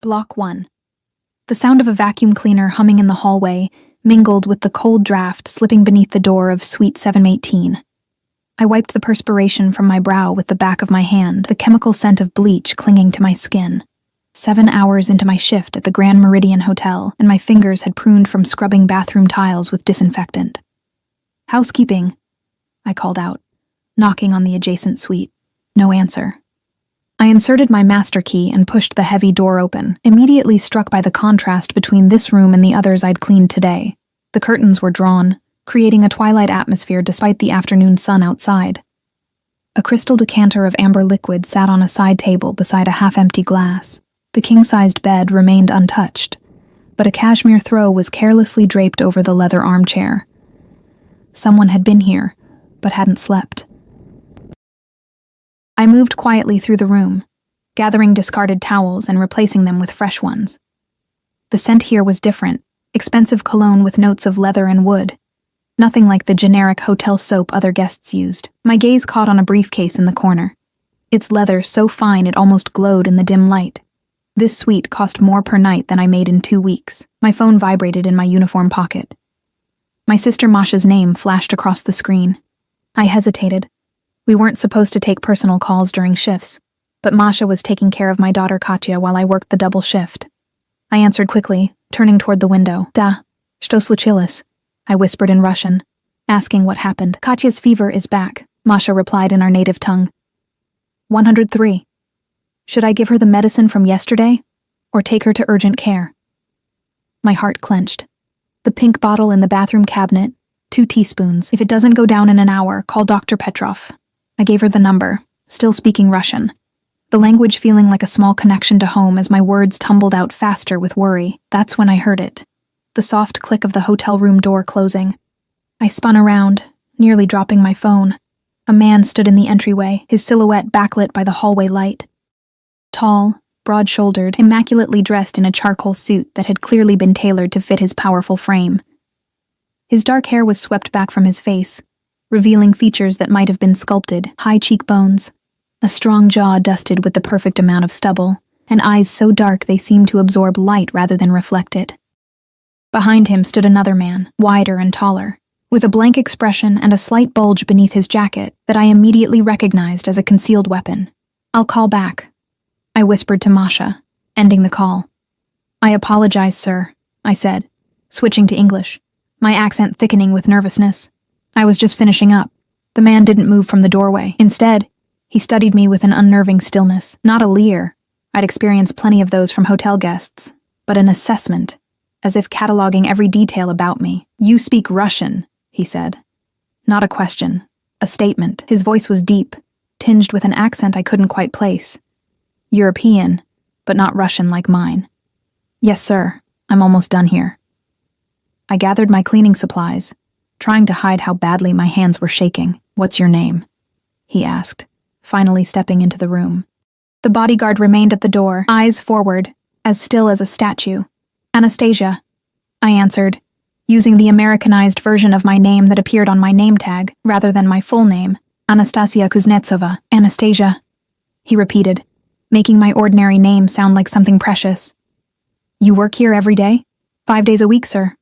Block 1. The sound of a vacuum cleaner humming in the hallway mingled with the cold draft slipping beneath the door of Suite 718. I wiped the perspiration from my brow with the back of my hand, the chemical scent of bleach clinging to my skin. 7 hours into my shift at the Grand Meridian Hotel, and my fingers had pruned from scrubbing bathroom tiles with disinfectant. "Housekeeping," I called out, knocking on the adjacent suite. No answer. I inserted my master key and pushed the heavy door open, immediately struck by the contrast between this room and the others I'd cleaned today. The curtains were drawn, creating a twilight atmosphere despite the afternoon sun outside. A crystal decanter of amber liquid sat on a side table beside a half-empty glass. The king-sized bed remained untouched, but a cashmere throw was carelessly draped over the leather armchair. Someone had been here, but hadn't slept. I moved quietly through the room, gathering discarded towels and replacing them with fresh ones. The scent here was different, expensive cologne with notes of leather and wood. Nothing like the generic hotel soap other guests used. My gaze caught on a briefcase in the corner. Its leather so fine it almost glowed in the dim light. This suite cost more per night than I made in 2 weeks. My phone vibrated in my uniform pocket. My sister Masha's name flashed across the screen. I hesitated. We weren't supposed to take personal calls during shifts, but Masha was taking care of my daughter Katya while I worked the double shift. I answered quickly, turning toward the window. "Da, что случилось?" I whispered in Russian, asking what happened. "Katya's fever is back," Masha replied in our native tongue. 103. Should I give her the medicine from yesterday, or take her to urgent care? My heart clenched. The pink bottle in the bathroom cabinet, 2 teaspoons. If it doesn't go down in an hour, call Dr. Petrov. I gave her the number, still speaking Russian, the language feeling like a small connection to home as my words tumbled out faster with worry. That's when I heard it. The soft click of the hotel room door closing. I spun around, nearly dropping my phone. A man stood in the entryway, his silhouette backlit by the hallway light. Tall, broad-shouldered, immaculately dressed in a charcoal suit that had clearly been tailored to fit his powerful frame. His dark hair was swept back from his face, revealing features that might have been sculpted, high cheekbones, a strong jaw dusted with the perfect amount of stubble, and eyes so dark they seemed to absorb light rather than reflect it. Behind him stood another man, wider and taller, with a blank expression and a slight bulge beneath his jacket that I immediately recognized as a concealed weapon. "I'll call back," I whispered to Masha, ending the call. "I apologize, sir," I said, switching to English, my accent thickening with nervousness. I was just finishing up. The man didn't move from the doorway. Instead, he studied me with an unnerving stillness. Not a leer. I'd experienced plenty of those from hotel guests, but an assessment, as if cataloging every detail about me. "You speak Russian," he said. Not a question, a statement. His voice was deep, tinged with an accent I couldn't quite place. European, but not Russian like mine. "Yes, sir. I'm almost done here." I gathered my cleaning supplies, trying to hide how badly my hands were shaking. "What's your name?" he asked, finally stepping into the room. The bodyguard remained at the door, eyes forward, as still as a statue. "Anastasia," I answered, using the Americanized version of my name that appeared on my name tag, rather than my full name, Anastasia Kuznetsova. "Anastasia," he repeated, making my ordinary name sound like something precious. "You work here every day?" "5 days a week, sir."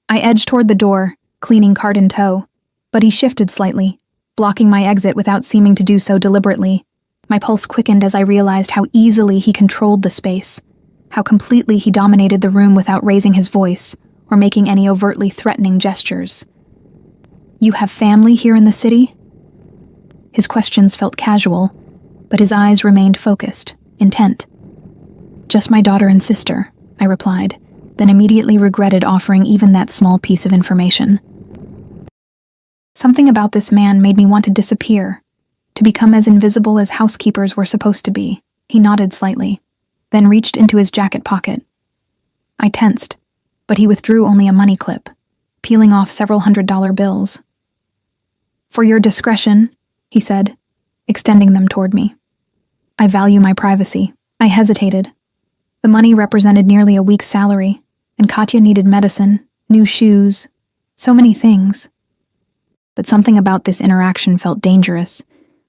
I edged toward the door, cleaning cart in tow, but he shifted slightly, blocking my exit without seeming to do so deliberately. My pulse quickened as I realized how easily he controlled the space, how completely he dominated the room without raising his voice or making any overtly threatening gestures. "You have family here in the city?" His questions felt casual, but his eyes remained focused, intent. "Just my daughter and sister," I replied, then immediately regretted offering even that small piece of information. Something about this man made me want to disappear, to become as invisible as housekeepers were supposed to be. He nodded slightly, then reached into his jacket pocket. I tensed, but he withdrew only a money clip, peeling off several $100 bills. "For your discretion," he said, extending them toward me. "I value my privacy." I hesitated. The money represented nearly a week's salary, and Katya needed medicine, new shoes, so many things. But something about this interaction felt dangerous,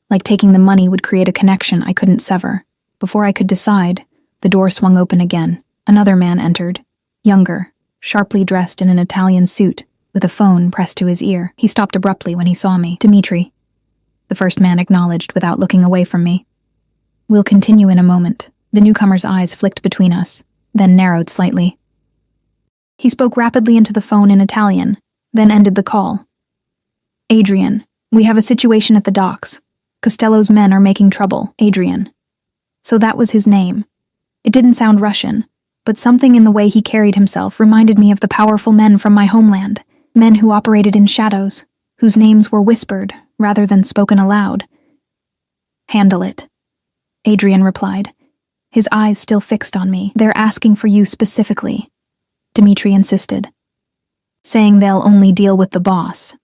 like taking the money would create a connection I couldn't sever. Before I could decide, The door swung open again. Another man entered, younger, sharply dressed in an Italian suit, with a phone pressed to his ear. He stopped abruptly when he saw me. "Dimitri," the first man acknowledged without looking away from me. "We'll continue in a moment." The newcomer's eyes flicked between us, then narrowed slightly. He spoke rapidly into the phone in Italian, then ended the call. "Adrian, we have a situation at the docks. Costello's men are making trouble. Adrian." So that was his name. It didn't sound Russian, but something in the way he carried himself reminded me of the powerful men from my homeland, men who operated in shadows, whose names were whispered rather than spoken aloud. "Handle it," Adrian replied, his eyes still fixed on me. "They're asking for you specifically," Dimitri insisted, saying they'll only deal with the boss.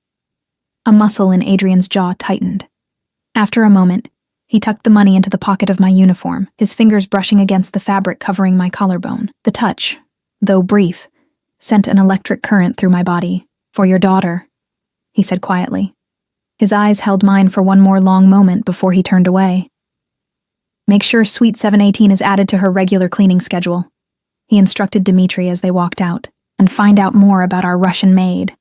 A muscle in Adrian's jaw tightened. After a moment, he tucked the money into the pocket of my uniform, his fingers brushing against the fabric covering my collarbone. The touch, though brief, sent an electric current through my body. "For your daughter," he said quietly. His eyes held mine for one more long moment before he turned away. "Make sure Suite 718 is added to her regular cleaning schedule," he instructed Dimitri as they walked out, "and find out more about our Russian maid."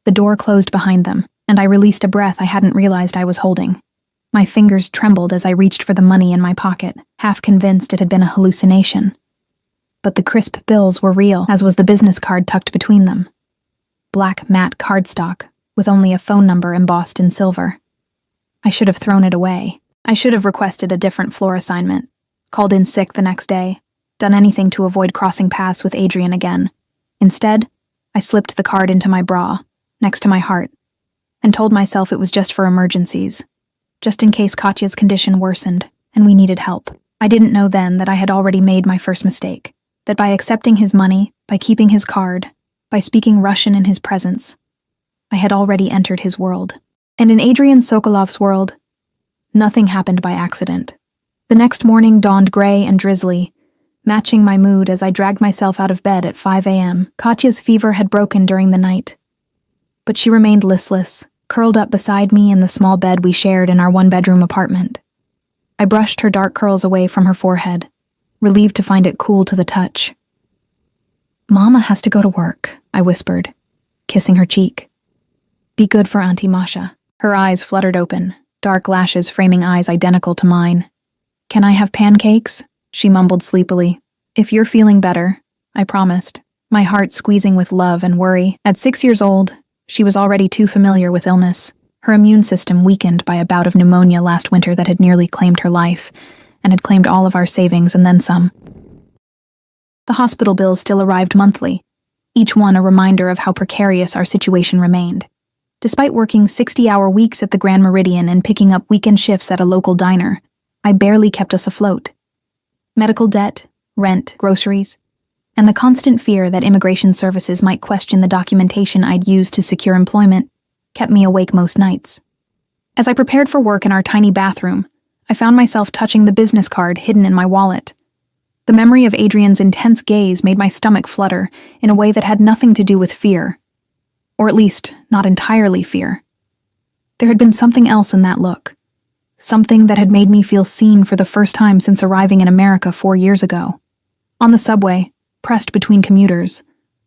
The door closed behind them, and I released a breath I hadn't realized I was holding. My fingers trembled as I reached for the money in my pocket, half convinced it had been a hallucination. But the crisp bills were real, as was the business card tucked between them. Black matte cardstock, with only a phone number embossed in silver. I should have thrown it away. I should have requested a different floor assignment, called in sick the next day, done anything to avoid crossing paths with Adrian again. Instead, I slipped the card into my bra, next to my heart, and told myself it was just for emergencies, just in case Katya's condition worsened and we needed help. I didn't know then that I had already made my first mistake, that by accepting his money, by keeping his card, by speaking Russian in his presence, I had already entered his world. And in Adrian Sokolov's world, nothing happened by accident. The next morning dawned gray and drizzly, matching my mood as I dragged myself out of bed at 5 a.m. Katya's fever had broken during the night, but she remained listless, curled up beside me in the small bed we shared in our one-bedroom apartment. I brushed her dark curls away from her forehead, relieved to find it cool to the touch. "Mama has to go to work," I whispered, kissing her cheek. "Be good for Auntie Masha." Her eyes fluttered open, dark lashes framing eyes identical to mine. "Can I have pancakes?" she mumbled sleepily. "If you're feeling better," I promised, my heart squeezing with love and worry. At 6 years old, she was already too familiar with illness, her immune system weakened by a bout of pneumonia last winter that had nearly claimed her life, and had claimed all of our savings and then some. The hospital bills still arrived monthly, each one a reminder of how precarious our situation remained. Despite working 60-hour weeks at the Grand Meridian and picking up weekend shifts at a local diner, I barely kept us afloat. Medical debt, rent, groceries, and the constant fear that immigration services might question the documentation I'd used to secure employment kept me awake most nights. As I prepared for work in our tiny bathroom, I found myself touching the business card hidden in my wallet. The memory of Adrian's intense gaze made my stomach flutter in a way that had nothing to do with fear. Or at least, not entirely fear. There had been something else in that look. Something that had made me feel seen for the first time since arriving in America 4 years ago. On the subway, pressed between commuters,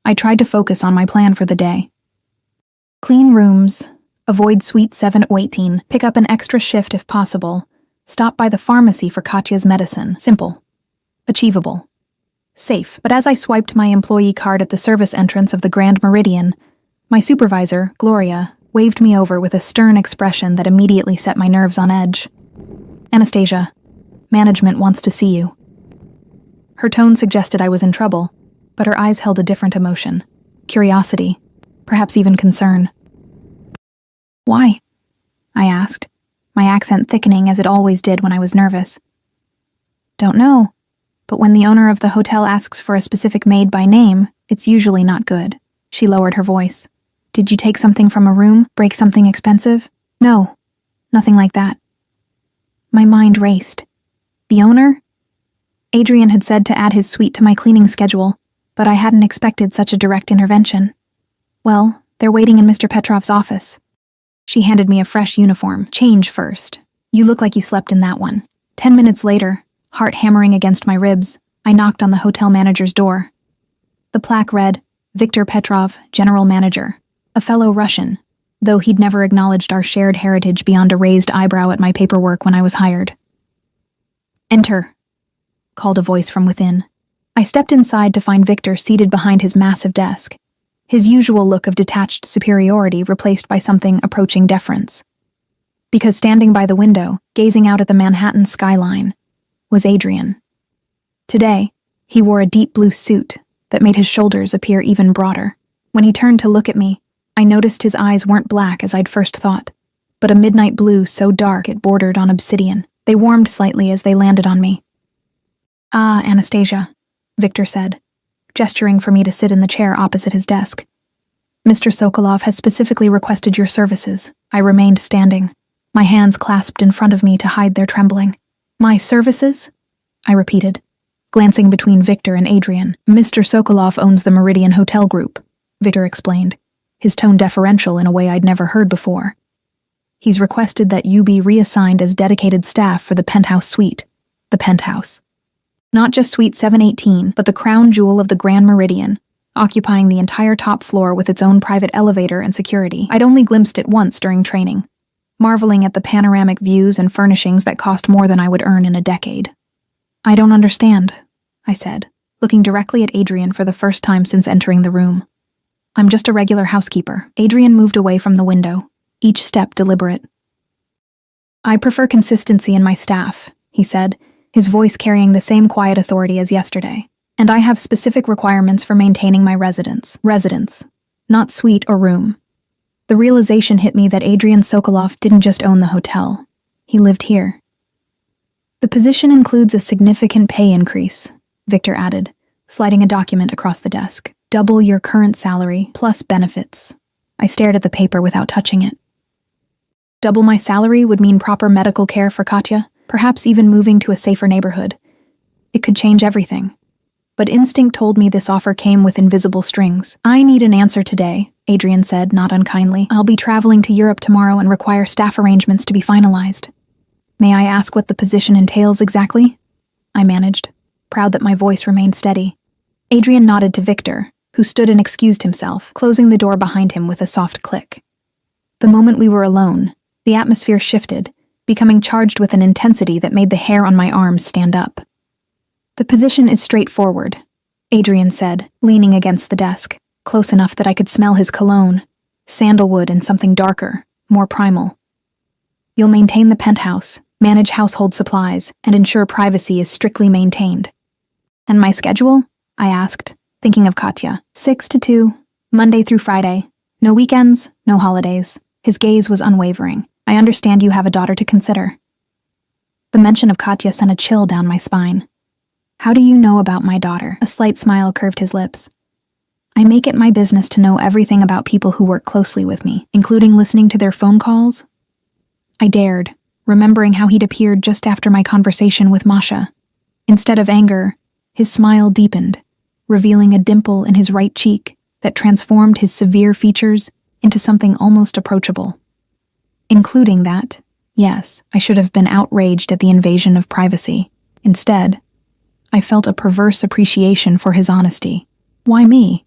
I tried to focus on my plan for the day. Clean rooms, avoid Suite 718, pick up an extra shift if possible, stop by the pharmacy for Katya's medicine. Simple. Achievable. Safe. But as I swiped my employee card at the service entrance of the Grand Meridian, my supervisor, Gloria, waved me over with a stern expression that immediately set my nerves on edge. "Anastasia, management wants to see you." Her tone suggested I was in trouble, but her eyes held a different emotion. Curiosity, perhaps even concern. "Why?" I asked, my accent thickening as it always did when I was nervous. "Don't know, but when the owner of the hotel asks for a specific maid by name, it's usually not good." She lowered her voice. "Did you take something from a room? Break something expensive?" "No, nothing like that." My mind raced. The owner? Adrian had said to add his suite to my cleaning schedule, but I hadn't expected such a direct intervention. "Well, they're waiting in Mr. Petrov's office." She handed me a fresh uniform. "Change first. You look like you slept in that one." 10 minutes later, Heart hammering against my ribs, I knocked on the hotel manager's door. The plaque read, Viktor Petrov, General Manager, a fellow Russian, though he'd never acknowledged our shared heritage beyond a raised eyebrow at my paperwork when I was hired. Enter, called a voice from within. I stepped inside to find Viktor seated behind his massive desk, his usual look of detached superiority replaced by something approaching deference. Because standing by the window, gazing out at the Manhattan skyline, was Adrian. Today, he wore a deep blue suit that made his shoulders appear even broader. When he turned to look at me, I noticed his eyes weren't black as I'd first thought, but a midnight blue so dark it bordered on obsidian. They warmed slightly as they landed on me. Ah, Anastasia, Viktor said, gesturing for me to sit in the chair opposite his desk. Mr. Sokolov has specifically requested your services. I remained standing, my hands clasped in front of me to hide their trembling. My services? I repeated, glancing between Viktor and Adrian. Mr. Sokolov owns the Meridian Hotel Group, Viktor explained, his tone deferential in a way I'd never heard before. He's requested that you be reassigned as dedicated staff for the penthouse suite. The penthouse. Not just Suite 718, but the crown jewel of the Grand Meridian, occupying the entire top floor with its own private elevator and security. I'd only glimpsed it once during training, marveling at the panoramic views and furnishings that cost more than I would earn in a decade. I don't understand, I said, looking directly at Adrian for the first time since entering the room. I'm just a regular housekeeper. Adrian moved away from the window, each step deliberate. I prefer consistency in my staff, he said, his voice carrying the same quiet authority as yesterday. And I have specific requirements for maintaining my residence. Residence, not suite or room. The realization hit me that Adrian Sokolov didn't just own the hotel. He lived here. The position includes a significant pay increase, Viktor added, sliding a document across the desk. Double your current salary, plus benefits. I stared at the paper without touching it. Double my salary would mean proper medical care for Katya, perhaps even moving to a safer neighborhood. It could change everything. But instinct told me this offer came with invisible strings. I need an answer today, Adrian said, not unkindly. I'll be traveling to Europe tomorrow and require staff arrangements to be finalized. May I ask what the position entails exactly? I managed, proud that my voice remained steady. Adrian nodded to Viktor, who stood and excused himself, closing the door behind him with a soft click. The moment we were alone, the atmosphere shifted, becoming charged with an intensity that made the hair on my arms stand up. The position is straightforward, Adrian said, leaning against the desk, close enough that I could smell his cologne, sandalwood and something darker, more primal. You'll maintain the penthouse, manage household supplies, and ensure privacy is strictly maintained. And my schedule? I asked, thinking of Katya. 6 to 2, Monday through Friday. No weekends, no holidays. His gaze was unwavering. I understand you have a daughter to consider. The mention of Katya sent a chill down my spine. How do you know about my daughter? A slight smile curved his lips. I make it my business to know everything about people who work closely with me, including listening to their phone calls. I dared, remembering how he'd appeared just after my conversation with Masha. Instead of anger, his smile deepened, revealing a dimple in his right cheek that transformed his severe features into something almost approachable. Including that, yes, I should have been outraged at the invasion of privacy. Instead, I felt a perverse appreciation for his honesty. Why me?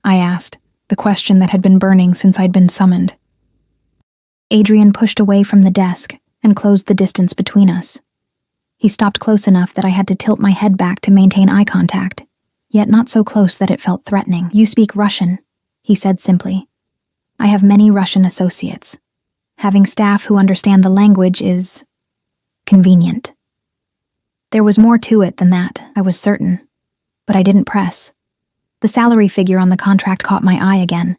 I asked, the question that had been burning since I'd been summoned. Adrian pushed away from the desk and closed the distance between us. He stopped close enough that I had to tilt my head back to maintain eye contact, yet not so close that it felt threatening. You speak Russian, he said simply. I have many Russian associates. Having staff who understand the language is convenient. There was more to it than that, I was certain, but I didn't press. The salary figure on the contract caught my eye again.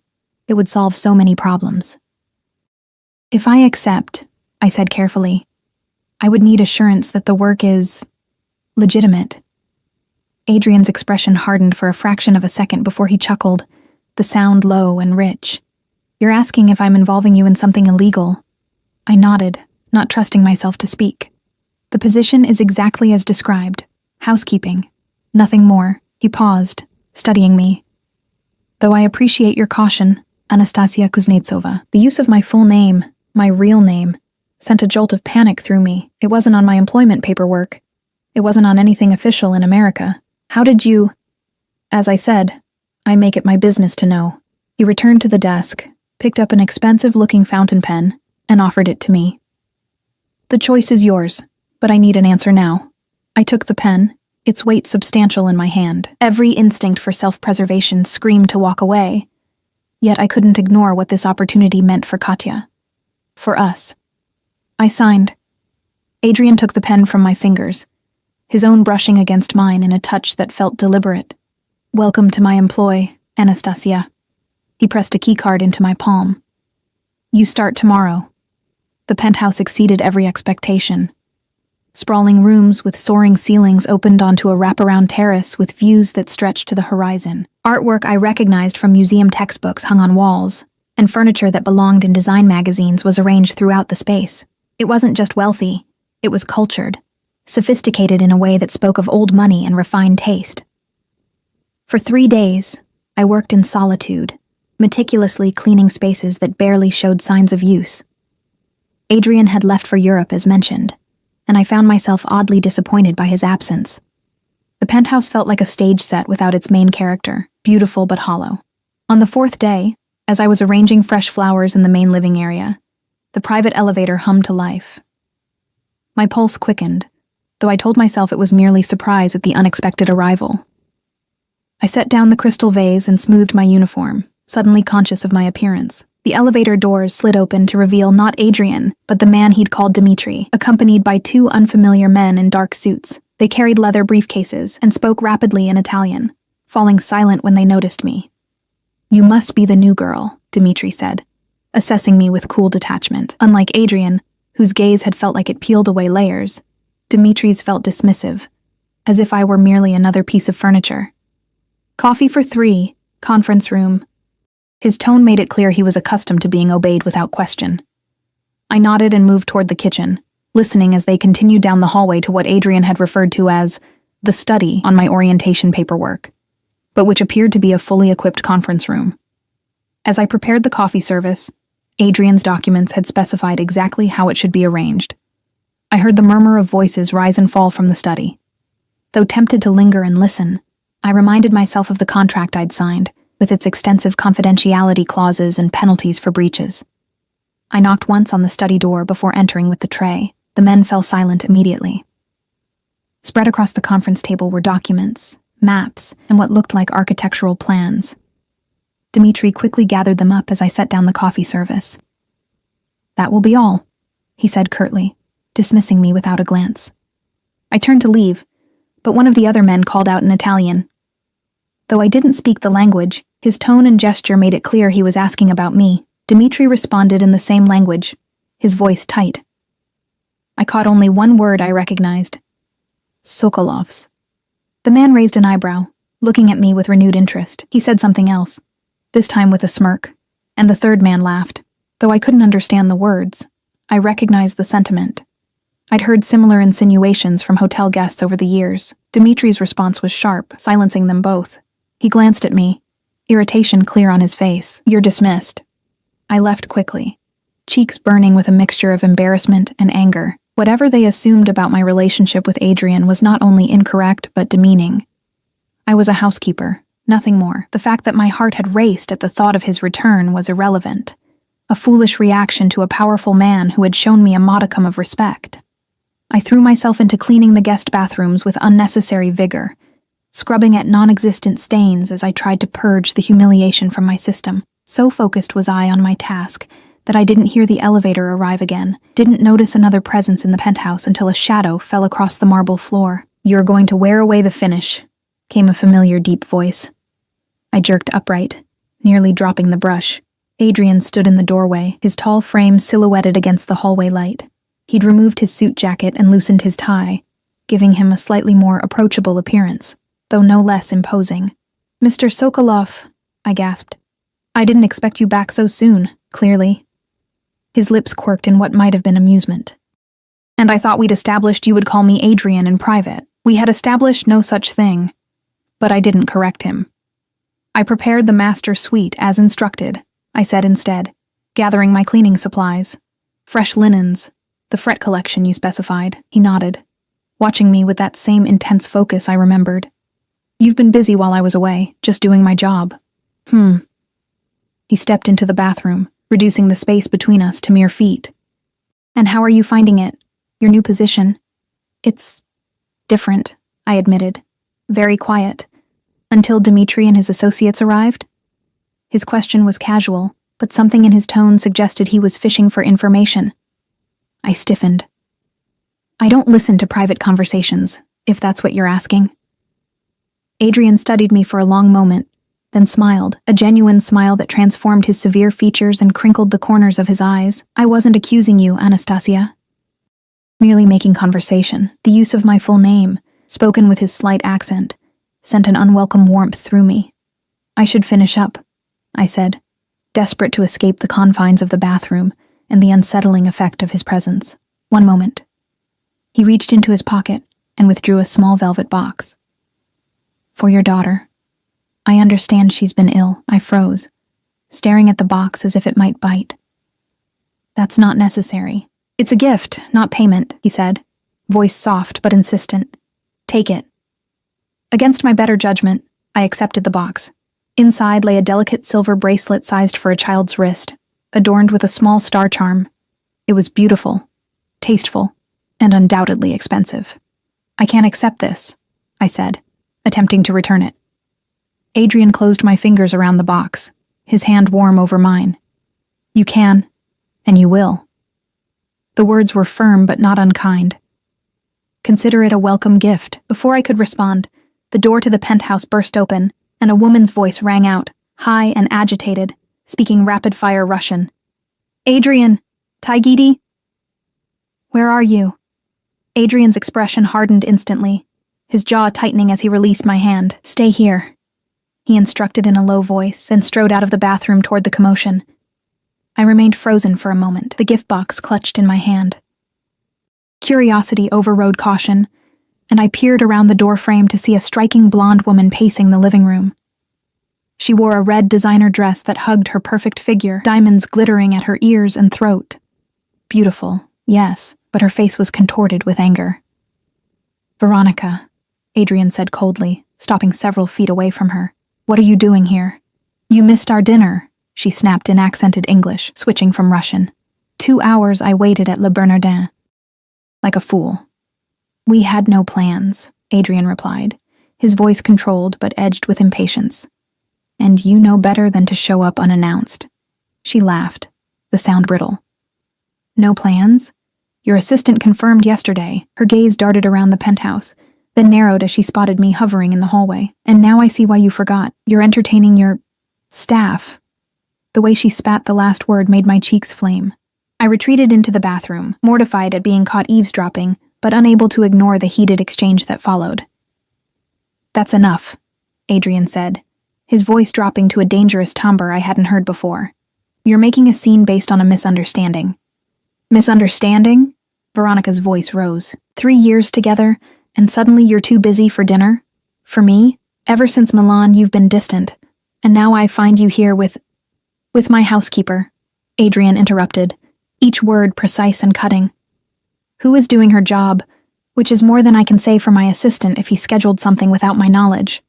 It would solve so many problems. If I accept, I said carefully, I would need assurance that the work is legitimate. Adrian's expression hardened for a fraction of a second before he chuckled, the sound low and rich. You're asking if I'm involving you in something illegal. I nodded, not trusting myself to speak. The position is exactly as described. Housekeeping. Nothing more. He paused, studying me. Though I appreciate your caution, Anastasia Kuznetsova, the use of my full name, my real name, sent a jolt of panic through me. It wasn't on my employment paperwork. It wasn't on anything official in America. How did you... As I said, I make it my business to know. He returned to the desk, picked up an expensive-looking fountain pen, and offered it to me. The choice is yours, but I need an answer now. I took the pen, its weight substantial in my hand. Every instinct for self-preservation screamed to walk away, yet I couldn't ignore what this opportunity meant for Katya. For us. I signed. Adrian took the pen from my fingers, his own brushing against mine in a touch that felt deliberate. Welcome to my employ, Anastasia. He pressed a keycard into my palm. You start tomorrow. The penthouse exceeded every expectation. Sprawling rooms with soaring ceilings opened onto a wraparound terrace with views that stretched to the horizon. Artwork I recognized from museum textbooks hung on walls, and furniture that belonged in design magazines was arranged throughout the space. It wasn't just wealthy, it was cultured, sophisticated in a way that spoke of old money and refined taste. For 3 days, I worked in solitude, meticulously cleaning spaces that barely showed signs of use. Adrian had left for Europe as mentioned, and I found myself oddly disappointed by his absence. The penthouse felt like a stage set without its main character, beautiful but hollow. On the 4th day, as I was arranging fresh flowers in the main living area, the private elevator hummed to life. My pulse quickened, though I told myself it was merely surprise at the unexpected arrival. I set down the crystal vase and smoothed my uniform, suddenly conscious of my appearance. The elevator doors slid open to reveal not Adrian, but the man he'd called Dmitri, accompanied by 2 unfamiliar men in dark suits. They carried leather briefcases and spoke rapidly in Italian, falling silent when they noticed me. You must be the new girl, Dmitri said, assessing me with cool detachment. Unlike Adrian, whose gaze had felt like it peeled away layers, Dmitri's felt dismissive, as if I were merely another piece of furniture. Coffee for 3, conference room. His tone made it clear he was accustomed to being obeyed without question. I nodded and moved toward the kitchen, listening as they continued down the hallway to what Adrian had referred to as the study on my orientation paperwork, but which appeared to be a fully equipped conference room. As I prepared the coffee service, Adrian's documents had specified exactly how it should be arranged. I heard the murmur of voices rise and fall from the study. Though tempted to linger and listen, I reminded myself of the contract I'd signed, with its extensive confidentiality clauses and penalties for breaches. I knocked once on the study door before entering with the tray. The men fell silent immediately. Spread across the conference table were documents, maps, and what looked like architectural plans. Dmitri quickly gathered them up as I set down the coffee service. That will be all, he said curtly, dismissing me without a glance. I turned to leave, but one of the other men called out in Italian. Though I didn't speak the language, his tone and gesture made it clear he was asking about me. Dmitri responded in the same language, his voice tight. I caught only one word I recognized. Sokolov's. The man raised an eyebrow, looking at me with renewed interest. He said something else, this time with a smirk, and the third man laughed. Though I couldn't understand the words, I recognized the sentiment. I'd heard similar insinuations from hotel guests over the years. Dmitri's response was sharp, silencing them both. He glanced at me, irritation clear on his face. You're dismissed. I left quickly, cheeks burning with a mixture of embarrassment and anger. Whatever they assumed about my relationship with Adrian was not only incorrect but demeaning. I was a housekeeper, nothing more. The fact that my heart had raced at the thought of his return was irrelevant, a foolish reaction to a powerful man who had shown me a modicum of respect. I threw myself into cleaning the guest bathrooms with unnecessary vigor, scrubbing at non-existent stains as I tried to purge the humiliation from my system. So focused was I on my task that I didn't hear the elevator arrive again, didn't notice another presence in the penthouse until a shadow fell across the marble floor. You're going to wear away the finish, came a familiar deep voice. I jerked upright, nearly dropping the brush. Adrian stood in the doorway, his tall frame silhouetted against the hallway light. He'd removed his suit jacket and loosened his tie, giving him a slightly more approachable appearance, though no less imposing. Mr. Sokolov, I gasped. I didn't expect you back so soon, clearly. His lips quirked in what might have been amusement. And I thought we'd established you would call me Adrian in private. We had established no such thing, but I didn't correct him. I prepared the master suite as instructed, I said instead, gathering my cleaning supplies. Fresh linens, the fret collection you specified. He nodded. watching me with that same intense focus I remembered. "You've been busy while I was away, just doing my job." He stepped into the bathroom, reducing the space between us to mere feet. "And how are you finding it? Your new position?" "It's different," I admitted. "Very quiet. Until Dmitri and his associates arrived?" His question was casual, but something in his tone suggested he was fishing for information. I stiffened. "I don't listen to private conversations, if that's what you're asking." Adrian studied me for a long moment, then smiled, a genuine smile that transformed his severe features and crinkled the corners of his eyes. "I wasn't accusing you, Anastasia. Merely making conversation." The use of my full name, spoken with his slight accent, sent an unwelcome warmth through me. "I should finish up," I said, desperate to escape the confines of the bathroom and the unsettling effect of his presence. "One moment." He reached into his pocket and withdrew a small velvet box. "For your daughter." "I understand she's been ill." I froze, staring at the box as if it might bite. "That's not necessary. It's a gift, not payment," he said, voice soft but insistent. "Take it." Against my better judgment, I accepted the box. Inside lay a delicate silver bracelet sized for a child's wrist, adorned with a small star charm. It was beautiful, tasteful, and undoubtedly expensive. "I can't accept this," I said, attempting to return it. Adrian closed my fingers around the box, his hand warm over mine. "You can, and you will." The words were firm but not unkind. "Consider it a welcome gift." Before I could respond, the door to the penthouse burst open, and a woman's voice rang out, high and agitated, speaking rapid-fire Russian. "Adrian! Taigidi!" "Where are you?" Adrian's expression hardened instantly, his jaw tightening as he released my hand. "Stay here," he instructed in a low voice, then strode out of the bathroom toward the commotion. I remained frozen for a moment, the gift box clutched in my hand. Curiosity overrode caution, and I peered around the doorframe to see a striking blonde woman pacing the living room. She wore a red designer dress that hugged her perfect figure, diamonds glittering at her ears and throat. Beautiful, yes, but her face was contorted with anger. "Veronica," Adrian said coldly, stopping several feet away from her. "What are you doing here?" "You missed our dinner," she snapped in accented English, switching from Russian. 2 hours I waited at Le Bernardin. Like a fool. "We had no plans," Adrian replied, his voice controlled but edged with impatience. "And you know better than to show up unannounced." She laughed, the sound brittle. "No plans? Your assistant confirmed yesterday." Her gaze darted around the penthouse, then narrowed as she spotted me hovering in the hallway. "And now I see why you forgot. You're entertaining your staff." The way she spat the last word made my cheeks flame. I retreated into the bathroom, mortified at being caught eavesdropping, but unable to ignore the heated exchange that followed. "That's enough," Adrian said, his voice dropping to a dangerous timbre I hadn't heard before. "You're making a scene based on a misunderstanding." "Misunderstanding?" Veronica's voice rose. 3 years together, and suddenly you're too busy for dinner? For me? Ever since Milan, you've been distant, and now I find you here with my housekeeper," Adrian interrupted, each word precise and cutting. "Who is doing her job, which is more than I can say for my assistant if he scheduled something without my knowledge."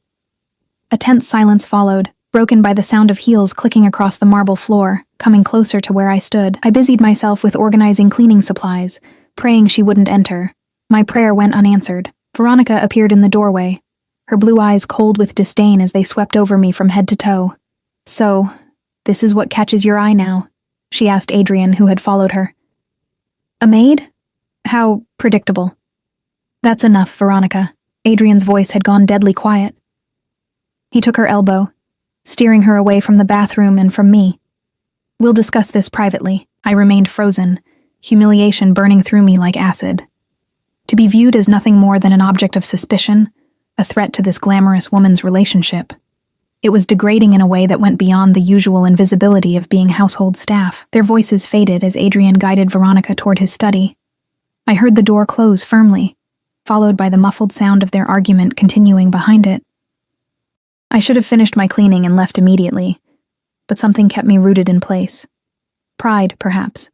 A tense silence followed, broken by the sound of heels clicking across the marble floor, coming closer to where I stood. I busied myself with organizing cleaning supplies, praying she wouldn't enter. My prayer went unanswered. Veronica appeared in the doorway, her blue eyes cold with disdain as they swept over me from head to toe. "So, this is what catches your eye now?" she asked Adrian, who had followed her. "A maid? How predictable." "That's enough, Veronica." Adrian's voice had gone deadly quiet. He took her elbow, steering her away from the bathroom and from me. "We'll discuss this privately." I remained frozen, humiliation burning through me like acid. To be viewed as nothing more than an object of suspicion, a threat to this glamorous woman's relationship. It was degrading in a way that went beyond the usual invisibility of being household staff. Their voices faded as Adrian guided Veronica toward his study. I heard the door close firmly, followed by the muffled sound of their argument continuing behind it. I should have finished my cleaning and left immediately, but something kept me rooted in place. Pride, perhaps.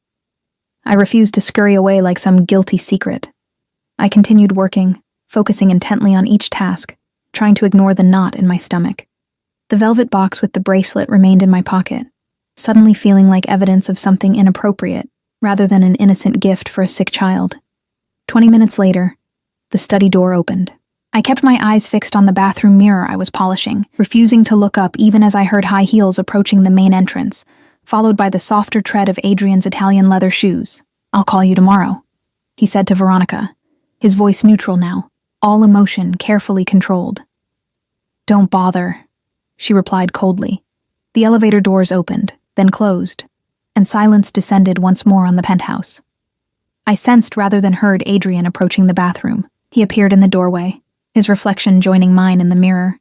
I refused to scurry away like some guilty secret. I continued working, focusing intently on each task, trying to ignore the knot in my stomach. The velvet box with the bracelet remained in my pocket, suddenly feeling like evidence of something inappropriate, rather than an innocent gift for a sick child. 20 minutes later, the study door opened. I kept my eyes fixed on the bathroom mirror I was polishing, refusing to look up even as I heard high heels approaching the main entrance, followed by the softer tread of Adrian's Italian leather shoes. "I'll call you tomorrow," he said to Veronica, his voice neutral now, all emotion carefully controlled. "Don't bother," she replied coldly. The elevator doors opened, then closed, and silence descended once more on the penthouse. I sensed rather than heard Adrian approaching the bathroom. He appeared in the doorway, his reflection joining mine in the mirror.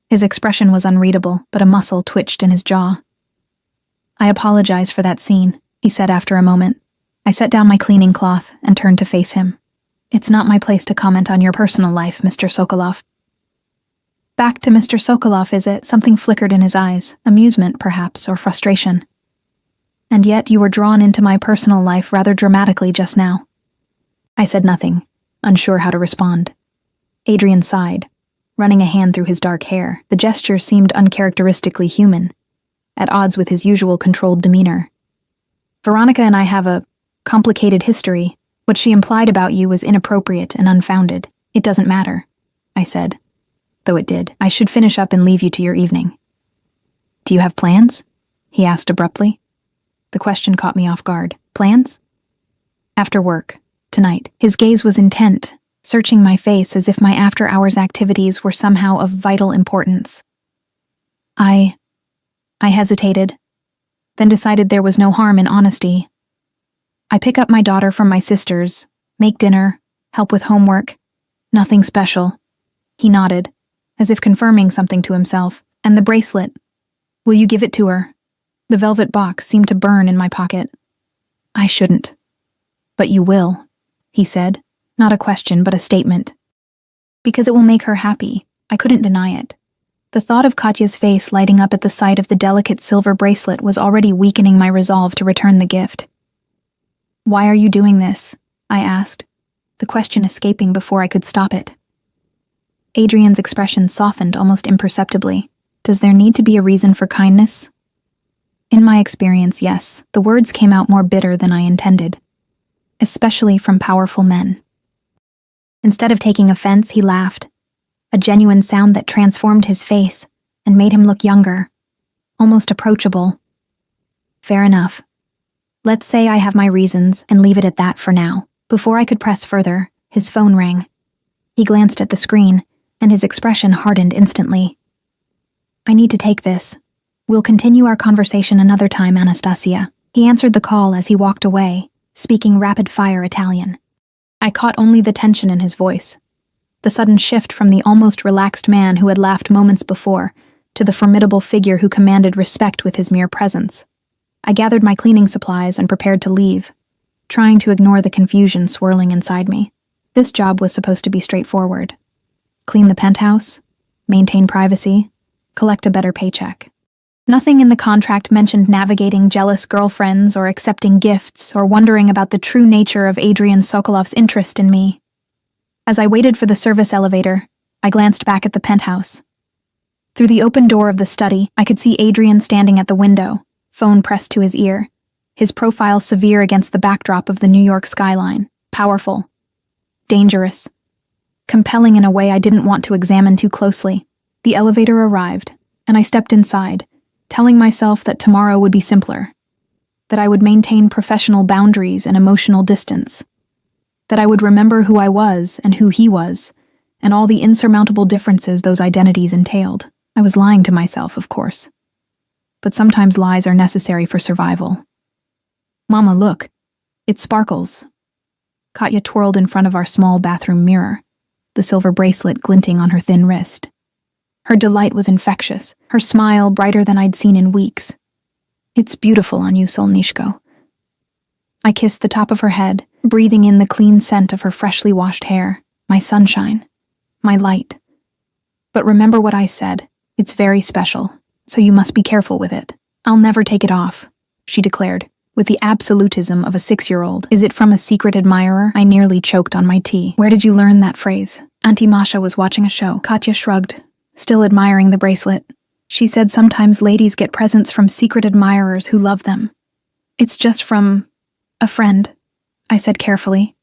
His expression was unreadable, but a muscle twitched in his jaw. "I apologize for that scene," he said after a moment. I set down my cleaning cloth and turned to face him. "It's not my place to comment on your personal life, Mr. Sokolov." "Back to Mr. Sokolov, is it?" Something flickered in his eyes, amusement, perhaps, or frustration. "And yet you were drawn into my personal life rather dramatically just now." I said nothing, unsure how to respond. Adrian sighed, running a hand through his dark hair. The gesture seemed uncharacteristically human, at odds with his usual controlled demeanor. "Veronica and I have a complicated history. What she implied about you was inappropriate and unfounded. It doesn't matter," I said. Though it did. "I should finish up and leave you to your evening." "Do you have plans?" he asked abruptly. The question caught me off guard. "Plans?" "After work. Tonight." His gaze was intent, searching my face as if my after-hours activities were somehow of vital importance. I hesitated, then decided there was no harm in honesty. "I pick up my daughter from my sister's, make dinner, help with homework. Nothing special." He nodded, as if confirming something to himself. "And the bracelet. Will you give it to her?" The velvet box seemed to burn in my pocket. "I shouldn't." "But you will," he said, not a question but a statement. "Because it will make her happy." I couldn't deny it. The thought of Katya's face lighting up at the sight of the delicate silver bracelet was already weakening my resolve to return the gift. "Why are you doing this?" I asked, the question escaping before I could stop it. Adrian's expression softened almost imperceptibly. "Does there need to be a reason for kindness?" In my experience, yes, the words came out more bitter than I intended, especially from powerful men. Instead of taking offense, he laughed, a genuine sound that transformed his face and made him look younger, almost approachable. "Fair enough. Let's say I have my reasons and leave it at that for now." Before I could press further, his phone rang. He glanced at the screen, and his expression hardened instantly. "I need to take this. We'll continue our conversation another time, Anastasia." He answered the call as he walked away, speaking rapid-fire Italian. I caught only the tension in his voice, the sudden shift from the almost relaxed man who had laughed moments before to the formidable figure who commanded respect with his mere presence. I gathered my cleaning supplies and prepared to leave, trying to ignore the confusion swirling inside me. This job was supposed to be straightforward. Clean the penthouse, maintain privacy, collect a better paycheck. Nothing in the contract mentioned navigating jealous girlfriends or accepting gifts or wondering about the true nature of Adrian Sokolov's interest in me. As I waited for the service elevator, I glanced back at the penthouse. Through the open door of the study, I could see Adrian standing at the window, phone pressed to his ear, his profile severe against the backdrop of the New York skyline, powerful, dangerous, compelling in a way I didn't want to examine too closely. The elevator arrived, and I stepped inside, telling myself that tomorrow would be simpler, that I would maintain professional boundaries and emotional distance, that I would remember who I was and who he was, and all the insurmountable differences those identities entailed. I was lying to myself, of course. But sometimes lies are necessary for survival. "Mama, look. It sparkles." Katya twirled in front of our small bathroom mirror, the silver bracelet glinting on her thin wrist. Her delight was infectious, her smile brighter than I'd seen in weeks. "It's beautiful on you, Solnishko." I kissed the top of her head, breathing in the clean scent of her freshly washed hair. "My sunshine, my light. But remember what I said. It's very special, so you must be careful with it." "I'll never take it off," she declared, with the absolutism of a 6-year-old. Is it from a secret admirer? I nearly choked on my tea. Where did you learn that phrase? Auntie Masha was watching a show. Katya shrugged, still admiring the bracelet. She said sometimes ladies get presents from secret admirers who love them. It's just from a friend, I said carefully.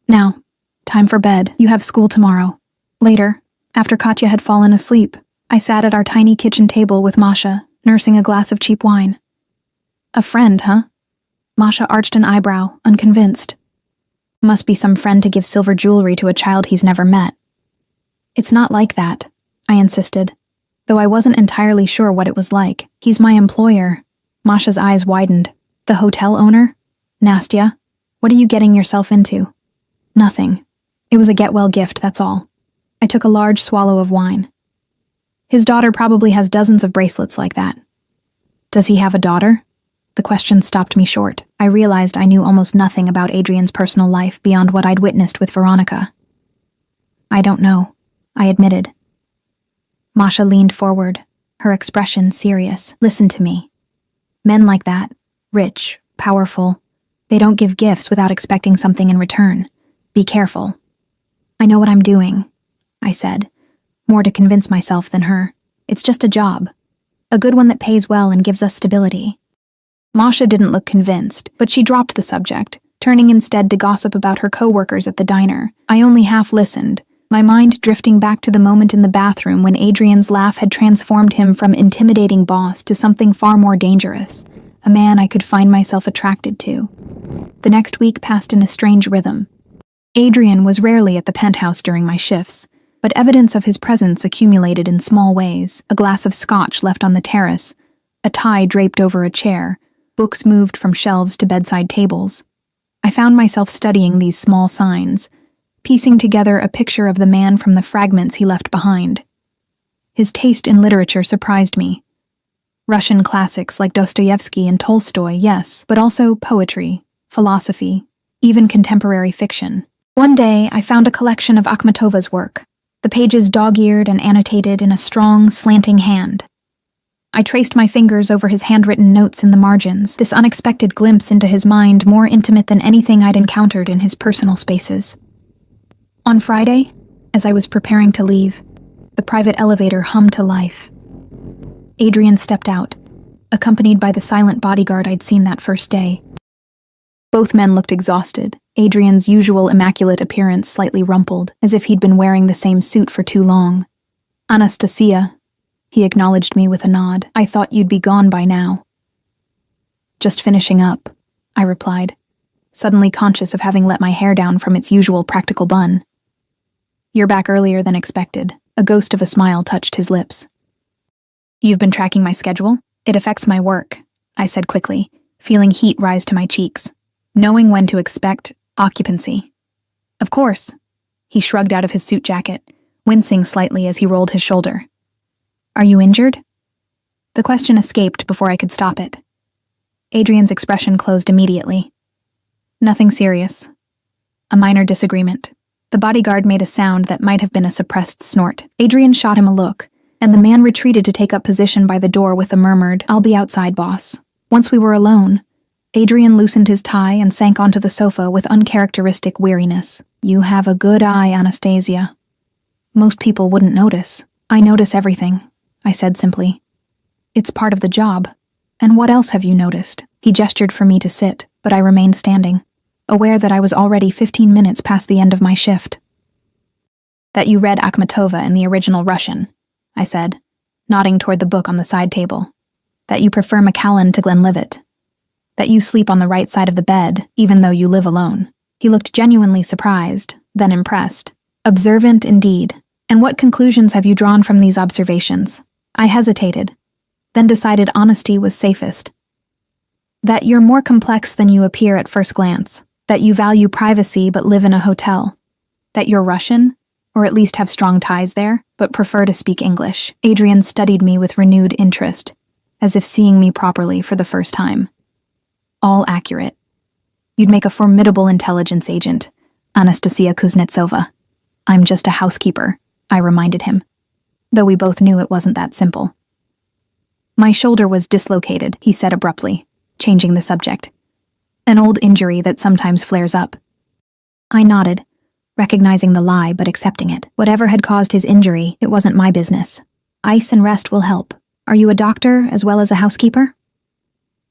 Now, time for bed. You have school tomorrow. Later, after Katya had fallen asleep, I sat at our tiny kitchen table with Masha, nursing a glass of cheap wine. A friend, huh? Masha arched an eyebrow, unconvinced. Must be some friend to give silver jewelry to a child he's never met. It's not like that, I insisted, though I wasn't entirely sure what it was like. He's my employer. Masha's eyes widened. The hotel owner? Nastya, what are you getting yourself into? Nothing. It was a get-well gift, that's all. I took a large swallow of wine. His daughter probably has dozens of bracelets like that. Does he have a daughter? The question stopped me short. I realized I knew almost nothing about Adrian's personal life beyond what I'd witnessed with Veronica. I don't know, I admitted. Masha leaned forward, her expression serious. Listen to me. Men like that, rich, powerful, they don't give gifts without expecting something in return. Be careful. I know what I'm doing, I said, more to convince myself than her. It's just a job. A good one that pays well and gives us stability. Masha didn't look convinced, but she dropped the subject, turning instead to gossip about her co-workers at the diner. I only half listened, my mind drifting back to the moment in the bathroom when Adrian's laugh had transformed him from intimidating boss to something far more dangerous, a man I could find myself attracted to. The next week passed in a strange rhythm. Adrian was rarely at the penthouse during my shifts, but evidence of his presence accumulated in small ways: a glass of scotch left on the terrace, a tie draped over a chair, books moved from shelves to bedside tables. I found myself studying these small signs, piecing together a picture of the man from the fragments he left behind. His taste in literature surprised me. Russian classics like Dostoevsky and Tolstoy, yes, but also poetry, philosophy, even contemporary fiction. One day, I found a collection of Akhmatova's work, the pages dog-eared and annotated in a strong, slanting hand. I traced my fingers over his handwritten notes in the margins, this unexpected glimpse into his mind more intimate than anything I'd encountered in his personal spaces. On Friday, as I was preparing to leave, the private elevator hummed to life. Adrian stepped out, accompanied by the silent bodyguard I'd seen that first day. Both men looked exhausted, Adrian's usual immaculate appearance slightly rumpled, as if he'd been wearing the same suit for too long. Anastasia, he acknowledged me with a nod. I thought you'd be gone by now. Just finishing up, I replied, suddenly conscious of having let my hair down from its usual practical bun. You're back earlier than expected. A ghost of a smile touched his lips. You've been tracking my schedule? It affects my work, I said quickly, feeling heat rise to my cheeks. Knowing when to expect occupancy. Of course. He shrugged out of his suit jacket, wincing slightly as he rolled his shoulder. Are you injured? The question escaped before I could stop it. Adrian's expression closed immediately. Nothing serious. A minor disagreement. The bodyguard made a sound that might have been a suppressed snort. Adrian shot him a look, and the man retreated to take up position by the door with a murmured, "I'll be outside, boss." Once we were alone, Adrian loosened his tie and sank onto the sofa with uncharacteristic weariness. You have a good eye, Anastasia. Most people wouldn't notice. I notice everything, I said simply. It's part of the job. And what else have you noticed? He gestured for me to sit, but I remained standing, aware that I was already 15 minutes past the end of my shift. That you read Akhmatova in the original Russian, I said, nodding toward the book on the side table. That you prefer Macallan to Glenlivet. That you sleep on the right side of the bed, even though you live alone. He looked genuinely surprised, then impressed. Observant indeed. And what conclusions have you drawn from these observations? I hesitated, then decided honesty was safest. That you're more complex than you appear at first glance. That you value privacy but live in a hotel. That you're Russian, or at least have strong ties there, but prefer to speak English. Adrian studied me with renewed interest, as if seeing me properly for the first time. All accurate. You'd make a formidable intelligence agent, Anastasia Kuznetsova. I'm just a housekeeper, I reminded him, though we both knew it wasn't that simple. My shoulder was dislocated, he said abruptly, changing the subject. An old injury that sometimes flares up. I nodded, recognizing the lie but accepting it. Whatever had caused his injury, it wasn't my business. Ice and rest will help. Are you a doctor as well as a housekeeper?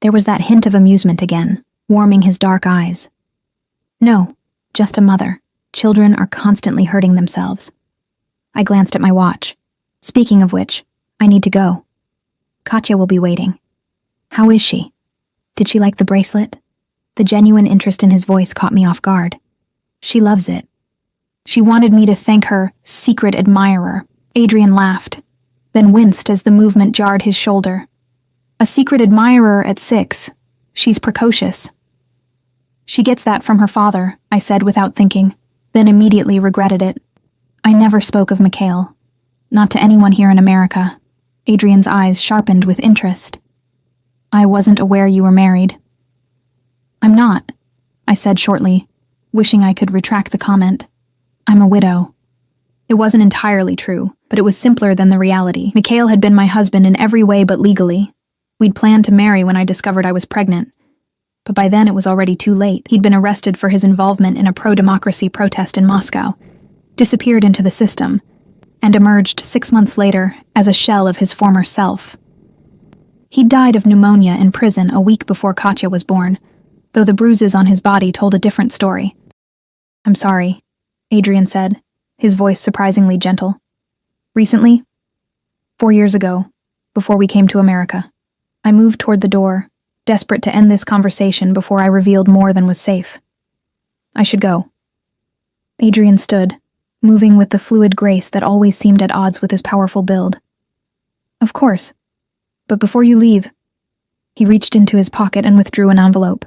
There was that hint of amusement again, warming his dark eyes. No, just a mother. Children are constantly hurting themselves. I glanced at my watch. Speaking of which, I need to go. Katya will be waiting. How is she? Did she like the bracelet? The genuine interest in his voice caught me off guard. She loves it. She wanted me to thank her secret admirer. Adrian laughed, then winced as the movement jarred his shoulder. A secret admirer at 6. She's precocious. She gets that from her father, I said without thinking, then immediately regretted it. I never spoke of Mikhail. Not to anyone here in America. Adrian's eyes sharpened with interest. I wasn't aware you were married. I'm not, I said shortly, wishing I could retract the comment. I'm a widow. It wasn't entirely true, but it was simpler than the reality. Mikhail had been my husband in every way but legally. We'd planned to marry when I discovered I was pregnant. But by then it was already too late. He'd been arrested for his involvement in a pro-democracy protest in Moscow, disappeared into the system, and emerged 6 months later as a shell of his former self. He died of pneumonia in prison a week before Katya was born, though the bruises on his body told a different story. I'm sorry, Adrian said, his voice surprisingly gentle. Recently? 4 years ago, before we came to America. I moved toward the door, desperate to end this conversation before I revealed more than was safe. I should go. Adrian stood, moving with the fluid grace that always seemed at odds with his powerful build. Of course. But before you leave, he reached into his pocket and withdrew an envelope.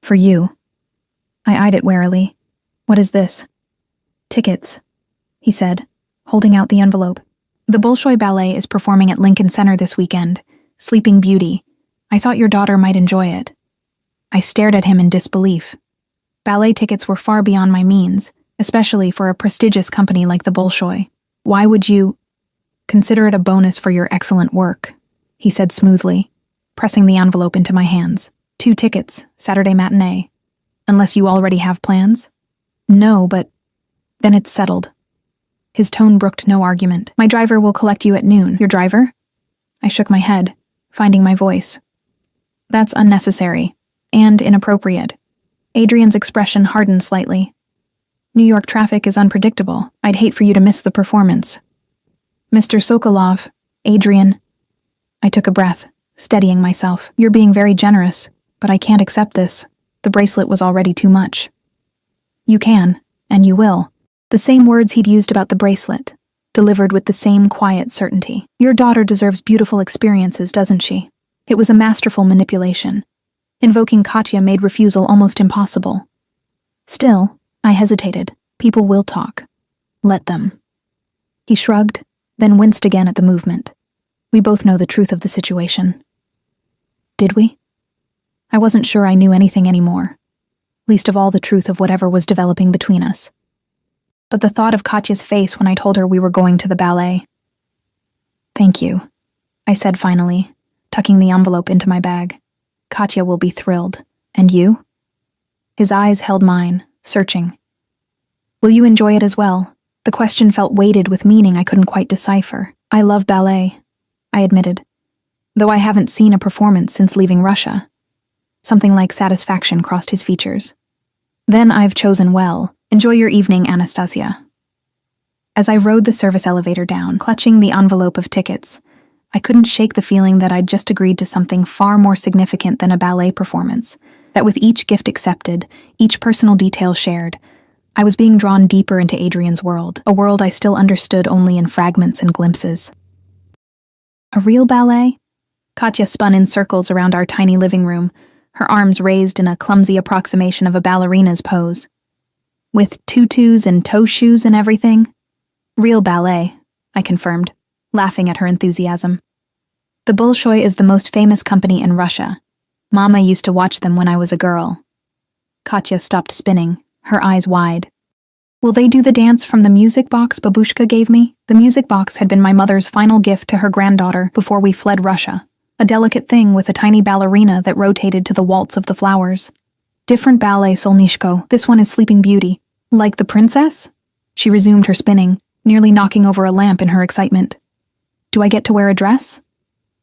For you. I eyed it warily. What is this? Tickets, he said, holding out the envelope. The Bolshoi Ballet is performing at Lincoln Center this weekend. Sleeping Beauty. I thought your daughter might enjoy it. I stared at him in disbelief. Ballet tickets were far beyond my means, especially for a prestigious company like the Bolshoi. Why would you... Consider it a bonus for your excellent work, he said smoothly, pressing the envelope into my hands. 2 tickets, Saturday matinee. Unless you already have plans? No, but... Then it's settled. His tone brooked no argument. My driver will collect you at noon. Your driver? I shook my head, finding my voice. That's unnecessary, and inappropriate. Adrian's expression hardened slightly. New York traffic is unpredictable. I'd hate for you to miss the performance. Mr. Sokolov, Adrian. I took a breath, steadying myself. You're being very generous, but I can't accept this. The bracelet was already too much. You can, and you will. The same words he'd used about the bracelet, delivered with the same quiet certainty. Your daughter deserves beautiful experiences, doesn't she? It was a masterful manipulation. Invoking Katya made refusal almost impossible. Still, I hesitated. People will talk. Let them. He shrugged, then winced again at the movement. We both know the truth of the situation. Did we? I wasn't sure I knew anything anymore, least of all the truth of whatever was developing between us. But the thought of Katya's face when I told her we were going to the ballet. Thank you, I said finally, tucking the envelope into my bag. Katya will be thrilled. And you? His eyes held mine, searching. Will you enjoy it as well? The question felt weighted with meaning I couldn't quite decipher. I love ballet, I admitted, though I haven't seen a performance since leaving Russia. Something like satisfaction crossed his features. Then I've chosen well. Enjoy your evening, Anastasia. As I rode the service elevator down, clutching the envelope of tickets, I couldn't shake the feeling that I'd just agreed to something far more significant than a ballet performance, that with each gift accepted, each personal detail shared, I was being drawn deeper into Adrian's world, a world I still understood only in fragments and glimpses. A real ballet? Katya spun in circles around our tiny living room, her arms raised in a clumsy approximation of a ballerina's pose. With tutus and toe shoes and everything? Real ballet, I confirmed, laughing at her enthusiasm. The Bolshoi is the most famous company in Russia. Mama used to watch them when I was a girl. Katya stopped spinning, her eyes wide. Will they do the dance from the music box Babushka gave me? The music box had been my mother's final gift to her granddaughter before we fled Russia. A delicate thing with a tiny ballerina that rotated to the waltz of the flowers. Different ballet, Solnishko. This one is Sleeping Beauty. Like the princess? She resumed her spinning, nearly knocking over a lamp in her excitement. Do I get to wear a dress?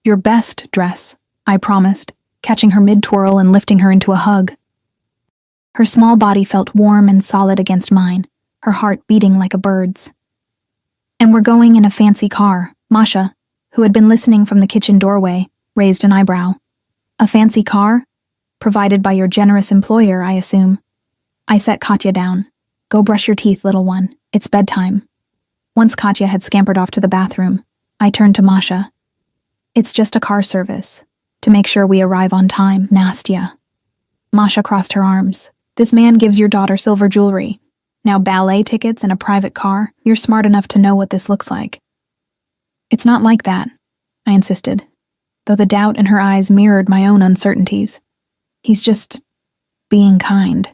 Your best dress, I promised, catching her mid-twirl and lifting her into a hug. Her small body felt warm and solid against mine, her heart beating like a bird's. And we're going in a fancy car. Masha, who had been listening from the kitchen doorway, raised an eyebrow. A fancy car? Provided by your generous employer, I assume. I set Katya down. Go brush your teeth, little one. It's bedtime. Once Katya had scampered off to the bathroom, I turned to Masha. It's just a car service. To make sure we arrive on time, Nastya. Masha crossed her arms. This man gives your daughter silver jewelry. Now ballet tickets and a private car? You're smart enough to know what this looks like. It's not like that, I insisted, though the doubt in her eyes mirrored my own uncertainties. He's just being kind.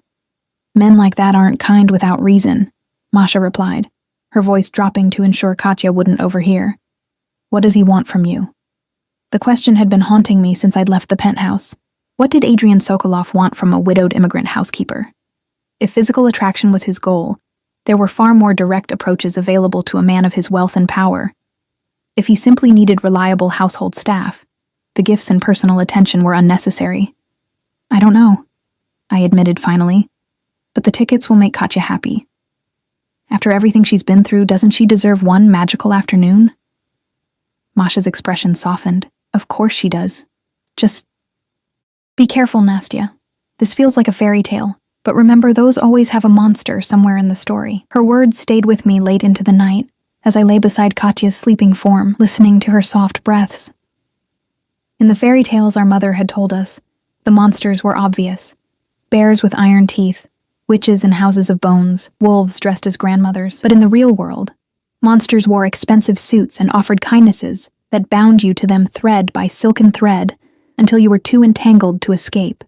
Men like that aren't kind without reason, Masha replied, her voice dropping to ensure Katya wouldn't overhear. What does he want from you? The question had been haunting me since I'd left the penthouse. What did Adrian Sokolov want from a widowed immigrant housekeeper? If physical attraction was his goal, there were far more direct approaches available to a man of his wealth and power. If he simply needed reliable household staff, the gifts and personal attention were unnecessary. I don't know, I admitted finally, but the tickets will make Katya happy. After everything she's been through, doesn't she deserve one magical afternoon? Masha's expression softened. Of course she does. Just be careful, Nastya. This feels like a fairy tale, but remember, those always have a monster somewhere in the story. Her words stayed with me late into the night, as I lay beside Katya's sleeping form, listening to her soft breaths. In the fairy tales our mother had told us, the monsters were obvious. Bears with iron teeth, witches in houses of bones, wolves dressed as grandmothers. But in the real world, monsters wore expensive suits and offered kindnesses that bound you to them thread by silken thread until you were too entangled to escape.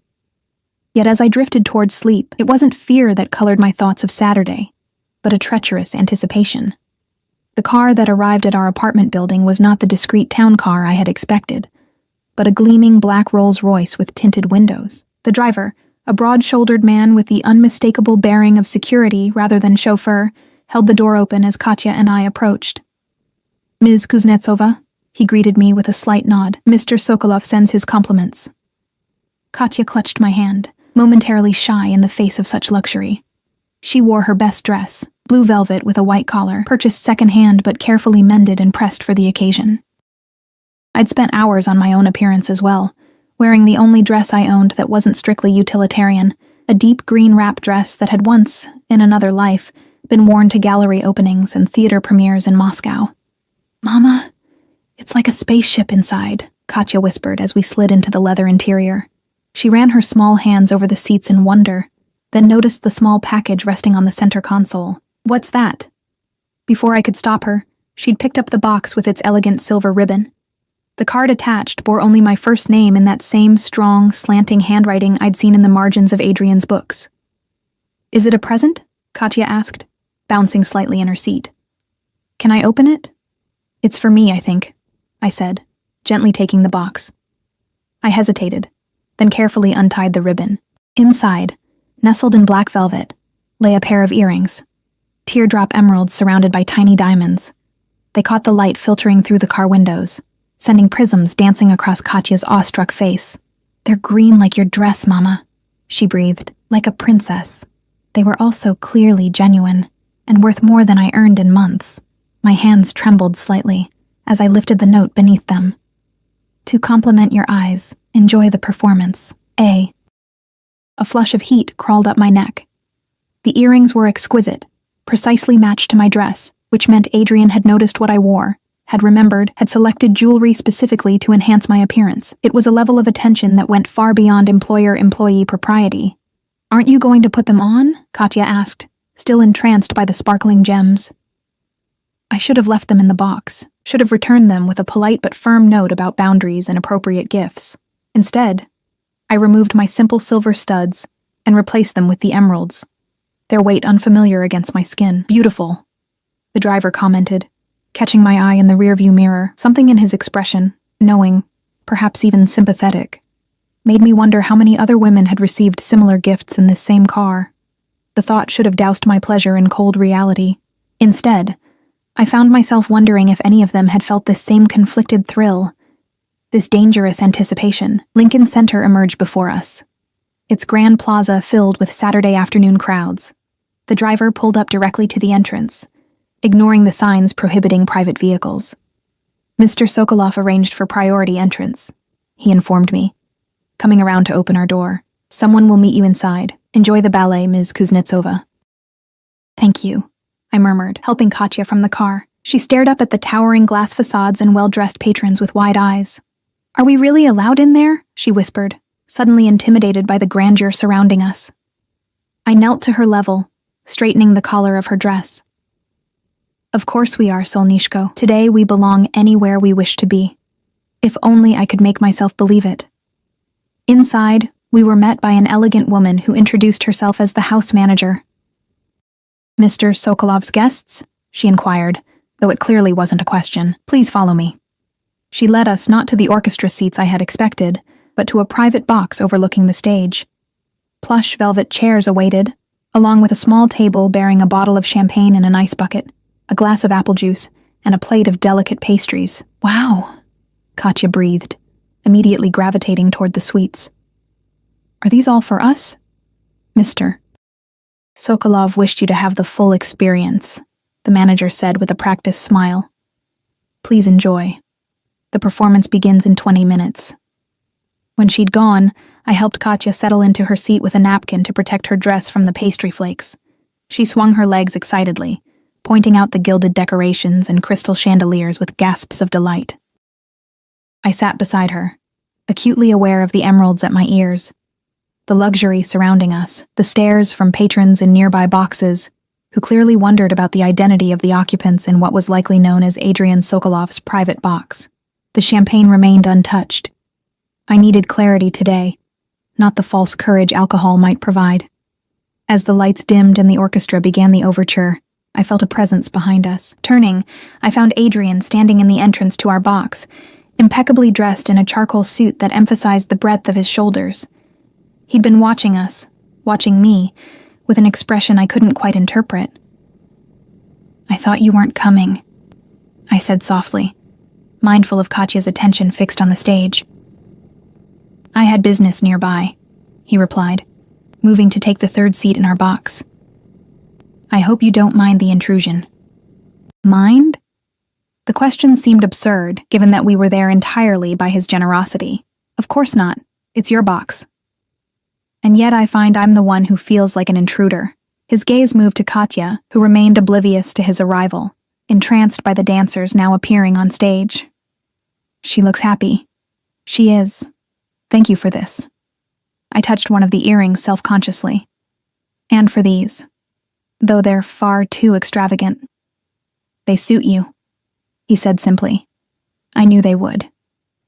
Yet as I drifted towards sleep, it wasn't fear that colored my thoughts of Saturday, but a treacherous anticipation. The car that arrived at our apartment building was not the discreet town car I had expected, but a gleaming black Rolls-Royce with tinted windows. The driver, a broad-shouldered man with the unmistakable bearing of security rather than chauffeur, held the door open as Katya and I approached. Ms. Kuznetsova, he greeted me with a slight nod. Mr. Sokolov sends his compliments. Katya clutched my hand, momentarily shy in the face of such luxury. She wore her best dress, blue velvet with a white collar, purchased second-hand but carefully mended and pressed for the occasion. I'd spent hours on my own appearance as well, wearing the only dress I owned that wasn't strictly utilitarian, a deep green wrap dress that had once, in another life, been worn to gallery openings and theater premieres in Moscow. Mama, it's like a spaceship inside, Katya whispered as we slid into the leather interior. She ran her small hands over the seats in wonder, then noticed the small package resting on the center console. What's that? Before I could stop her, she'd picked up the box with its elegant silver ribbon. The card attached bore only my first name in that same strong, slanting handwriting I'd seen in the margins of Adrian's books. Is it a present? Katya asked, bouncing slightly in her seat. Can I open it? It's for me, I think, I said, gently taking the box. I hesitated, then carefully untied the ribbon. Inside, nestled in black velvet, lay a pair of earrings, teardrop emeralds surrounded by tiny diamonds. They caught the light filtering through the car windows, sending prisms dancing across Katya's awestruck face. They're green like your dress, Mama, she breathed, like a princess. They were also clearly genuine, and worth more than I earned in months. My hands trembled slightly as I lifted the note beneath them. To compliment your eyes, enjoy the performance, A. A flush of heat crawled up my neck. The earrings were exquisite, precisely matched to my dress, which meant Adrian had noticed what I wore, had remembered, had selected jewelry specifically to enhance my appearance. It was a level of attention that went far beyond employer-employee propriety. Aren't you going to put them on? Katya asked, still entranced by the sparkling gems. I should have left them in the box, should have returned them with a polite but firm note about boundaries and appropriate gifts. Instead, I removed my simple silver studs and replaced them with the emeralds, their weight unfamiliar against my skin. Beautiful, the driver commented, catching my eye in the rearview mirror, something in his expression, knowing, perhaps even sympathetic, made me wonder how many other women had received similar gifts in this same car. The thought should have doused my pleasure in cold reality. Instead, I found myself wondering if any of them had felt this same conflicted thrill, this dangerous anticipation. Lincoln Center emerged before us, its grand plaza filled with Saturday afternoon crowds. The driver pulled up directly to the entrance, ignoring the signs prohibiting private vehicles. Mr. Sokolov arranged for priority entrance, he informed me, coming around to open our door. Someone will meet you inside. Enjoy the ballet, Ms. Kuznetsova. Thank you, I murmured, helping Katya from the car. She stared up at the towering glass facades and well-dressed patrons with wide eyes. Are we really allowed in there? She whispered, suddenly intimidated by the grandeur surrounding us. I knelt to her level, straightening the collar of her dress. Of course we are, Solnishko. Today we belong anywhere we wish to be. If only I could make myself believe it. Inside, we were met by an elegant woman who introduced herself as the house manager. Mr. Sokolov's guests? She inquired, though it clearly wasn't a question. Please follow me. She led us not to the orchestra seats I had expected, but to a private box overlooking the stage. Plush velvet chairs awaited, along with a small table bearing a bottle of champagne in an ice bucket, a glass of apple juice, and a plate of delicate pastries. Wow, Katya breathed, immediately gravitating toward the sweets. Are these all for us? Mr. Sokolov wished you to have the full experience, the manager said with a practiced smile. Please enjoy. The performance begins in 20 minutes. When she'd gone, I helped Katya settle into her seat with a napkin to protect her dress from the pastry flakes. She swung her legs excitedly, pointing out the gilded decorations and crystal chandeliers with gasps of delight. I sat beside her, acutely aware of the emeralds at my ears, the luxury surrounding us, the stares from patrons in nearby boxes, who clearly wondered about the identity of the occupants in what was likely known as Adrian Sokolov's private box. The champagne remained untouched. I needed clarity today, not the false courage alcohol might provide. As the lights dimmed and the orchestra began the overture, I felt a presence behind us. Turning, I found Adrian standing in the entrance to our box, impeccably dressed in a charcoal suit that emphasized the breadth of his shoulders. He'd been watching us, watching me, with an expression I couldn't quite interpret. I thought you weren't coming, I said softly, mindful of Katya's attention fixed on the stage. I had business nearby, he replied, moving to take the third seat in our box. I hope you don't mind the intrusion. Mind? The question seemed absurd, given that we were there entirely by his generosity. Of course not. It's your box. And yet I find I'm the one who feels like an intruder. His gaze moved to Katya, who remained oblivious to his arrival, entranced by the dancers now appearing on stage. She looks happy. She is. Thank you for this. I touched one of the earrings self-consciously. And for these. Though they're far too extravagant. They suit you, he said simply. I knew they would.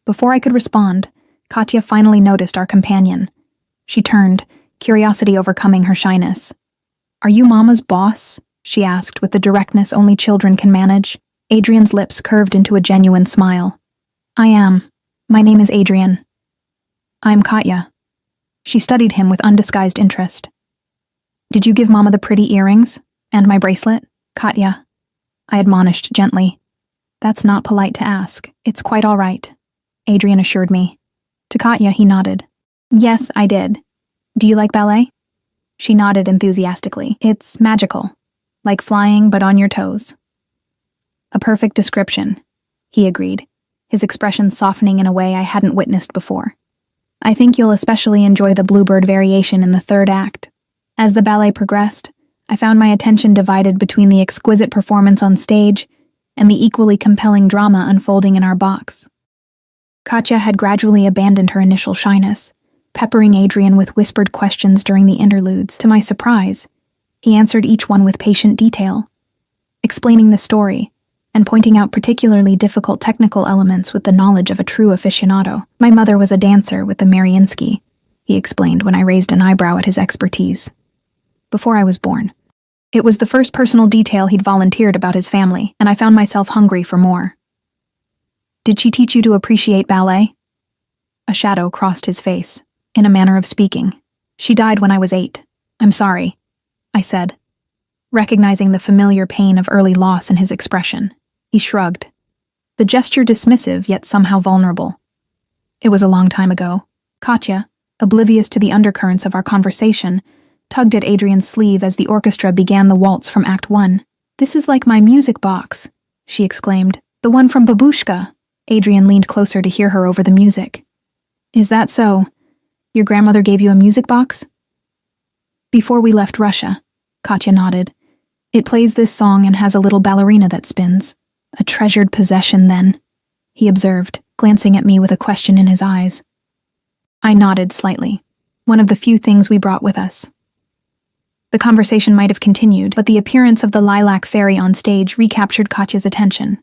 Before I could respond, Katya finally noticed our companion. She turned, curiosity overcoming her shyness. Are you Mama's boss? She asked with the directness only children can manage. Adrian's lips curved into a genuine smile. I am. My name is Adrian. I'm Katya. She studied him with undisguised interest. Did you give Mama the pretty earrings? And my bracelet? Katya, I admonished gently. That's not polite to ask. It's quite all right, Adrian assured me. To Katya, he nodded. Yes, I did. Do you like ballet? She nodded enthusiastically. It's magical. Like flying, but on your toes. A perfect description, he agreed, his expression softening in a way I hadn't witnessed before. I think you'll especially enjoy the bluebird variation in the third act. As the ballet progressed, I found my attention divided between the exquisite performance on stage and the equally compelling drama unfolding in our box. Katya had gradually abandoned her initial shyness, peppering Adrian with whispered questions during the interludes. To my surprise, he answered each one with patient detail, explaining the story and pointing out particularly difficult technical elements with the knowledge of a true aficionado. My mother was a dancer with the Mariinsky, he explained when I raised an eyebrow at his expertise. Before I was born. It was the first personal detail he'd volunteered about his family, and I found myself hungry for more. Did she teach you to appreciate ballet? A shadow crossed his face. in a manner of speaking. She died when I was 8. I'm sorry, I said, recognizing the familiar pain of early loss in his expression. He shrugged, the gesture dismissive yet somehow vulnerable. It was a long time ago. Katya, oblivious to the undercurrents of our conversation, tugged at Adrian's sleeve as the orchestra began the waltz from Act 1. This is like my music box, she exclaimed. The one from Babushka. Adrian leaned closer to hear her over the music. Is that so? Your grandmother gave you a music box? Before we left Russia, Katya nodded. It plays this song and has a little ballerina that spins. A treasured possession, then, he observed, glancing at me with a question in his eyes. I nodded slightly. One of the few things we brought with us. The conversation might have continued, but the appearance of the lilac fairy on stage recaptured Katya's attention.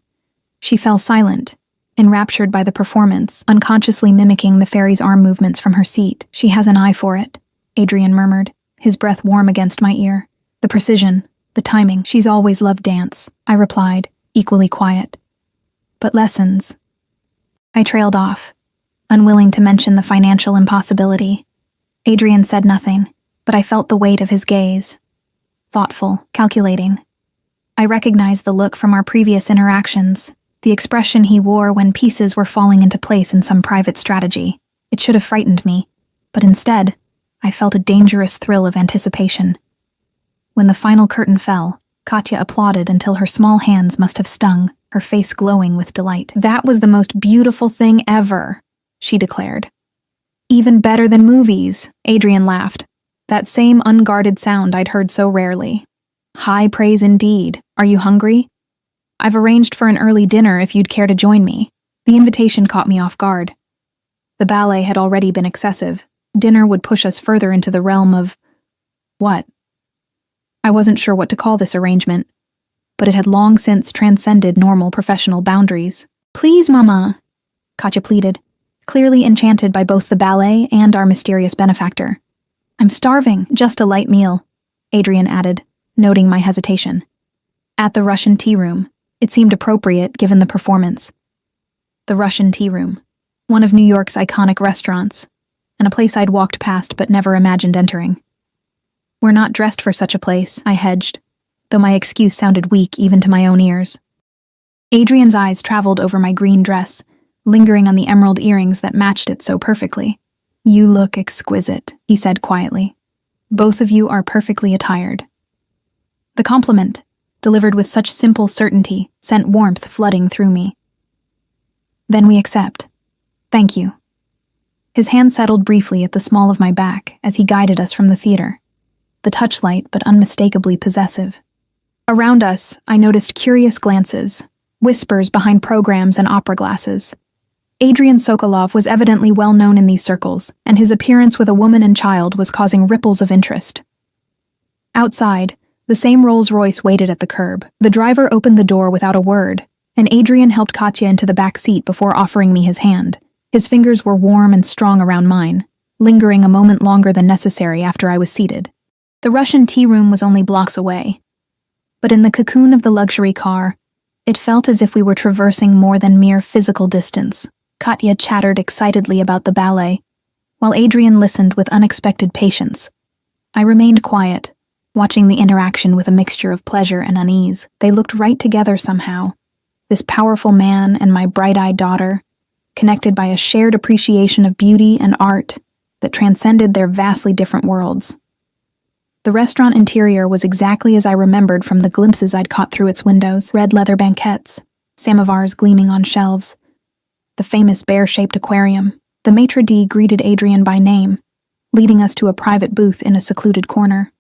She fell silent, enraptured by the performance, unconsciously mimicking the fairy's arm movements from her seat. She has an eye for it, Adrian murmured, his breath warm against my ear. The precision, the timing. She's always loved dance, I replied, equally quiet. But lessons. I trailed off, unwilling to mention the financial impossibility. Adrian said nothing, but I felt the weight of his gaze. Thoughtful, calculating. I recognized the look from our previous interactions, the expression he wore when pieces were falling into place in some private strategy. It should have frightened me, but instead, I felt a dangerous thrill of anticipation. When the final curtain fell, Katya applauded until her small hands must have stung, her face glowing with delight. That was the most beautiful thing ever, she declared. Even better than movies, Adrian laughed. That same unguarded sound I'd heard so rarely. High praise indeed. Are you hungry? I've arranged for an early dinner if you'd care to join me. The invitation caught me off guard. The ballet had already been excessive. Dinner would push us further into the realm of... what? I wasn't sure what to call this arrangement, but it had long since transcended normal professional boundaries. Please, Mama, Katya pleaded, clearly enchanted by both the ballet and our mysterious benefactor. I'm starving. Just a light meal, Adrian added, noting my hesitation. At the Russian tea room, it seemed appropriate given the performance. The Russian tea room, one of New York's iconic restaurants, and a place I'd walked past but never imagined entering. We're not dressed for such a place, I hedged, though my excuse sounded weak even to my own ears. Adrian's eyes traveled over my green dress, lingering on the emerald earrings that matched it so perfectly. You look exquisite, he said quietly. Both of you are perfectly attired. The compliment, delivered with such simple certainty, sent warmth flooding through me. Then we accept. Thank you. His hand settled briefly at the small of my back as he guided us from the theater. The touch light but unmistakably possessive. Around us, I noticed curious glances, whispers behind programs and opera glasses. Adrian Sokolov was evidently well known in these circles, and his appearance with a woman and child was causing ripples of interest. Outside, the same Rolls-Royce waited at the curb. The driver opened the door without a word, and Adrian helped Katya into the back seat before offering me his hand. His fingers were warm and strong around mine, lingering a moment longer than necessary after I was seated. The Russian tea room was only blocks away, but in the cocoon of the luxury car, it felt as if we were traversing more than mere physical distance. Katya chattered excitedly about the ballet, while Adrian listened with unexpected patience. I remained quiet, watching the interaction with a mixture of pleasure and unease. They looked right together somehow, this powerful man and my bright-eyed daughter, connected by a shared appreciation of beauty and art that transcended their vastly different worlds. The restaurant interior was exactly as I remembered from the glimpses I'd caught through its windows. Red leather banquettes, samovars gleaming on shelves, the famous bear-shaped aquarium. The maitre d' greeted Adrian by name, leading us to a private booth in a secluded corner.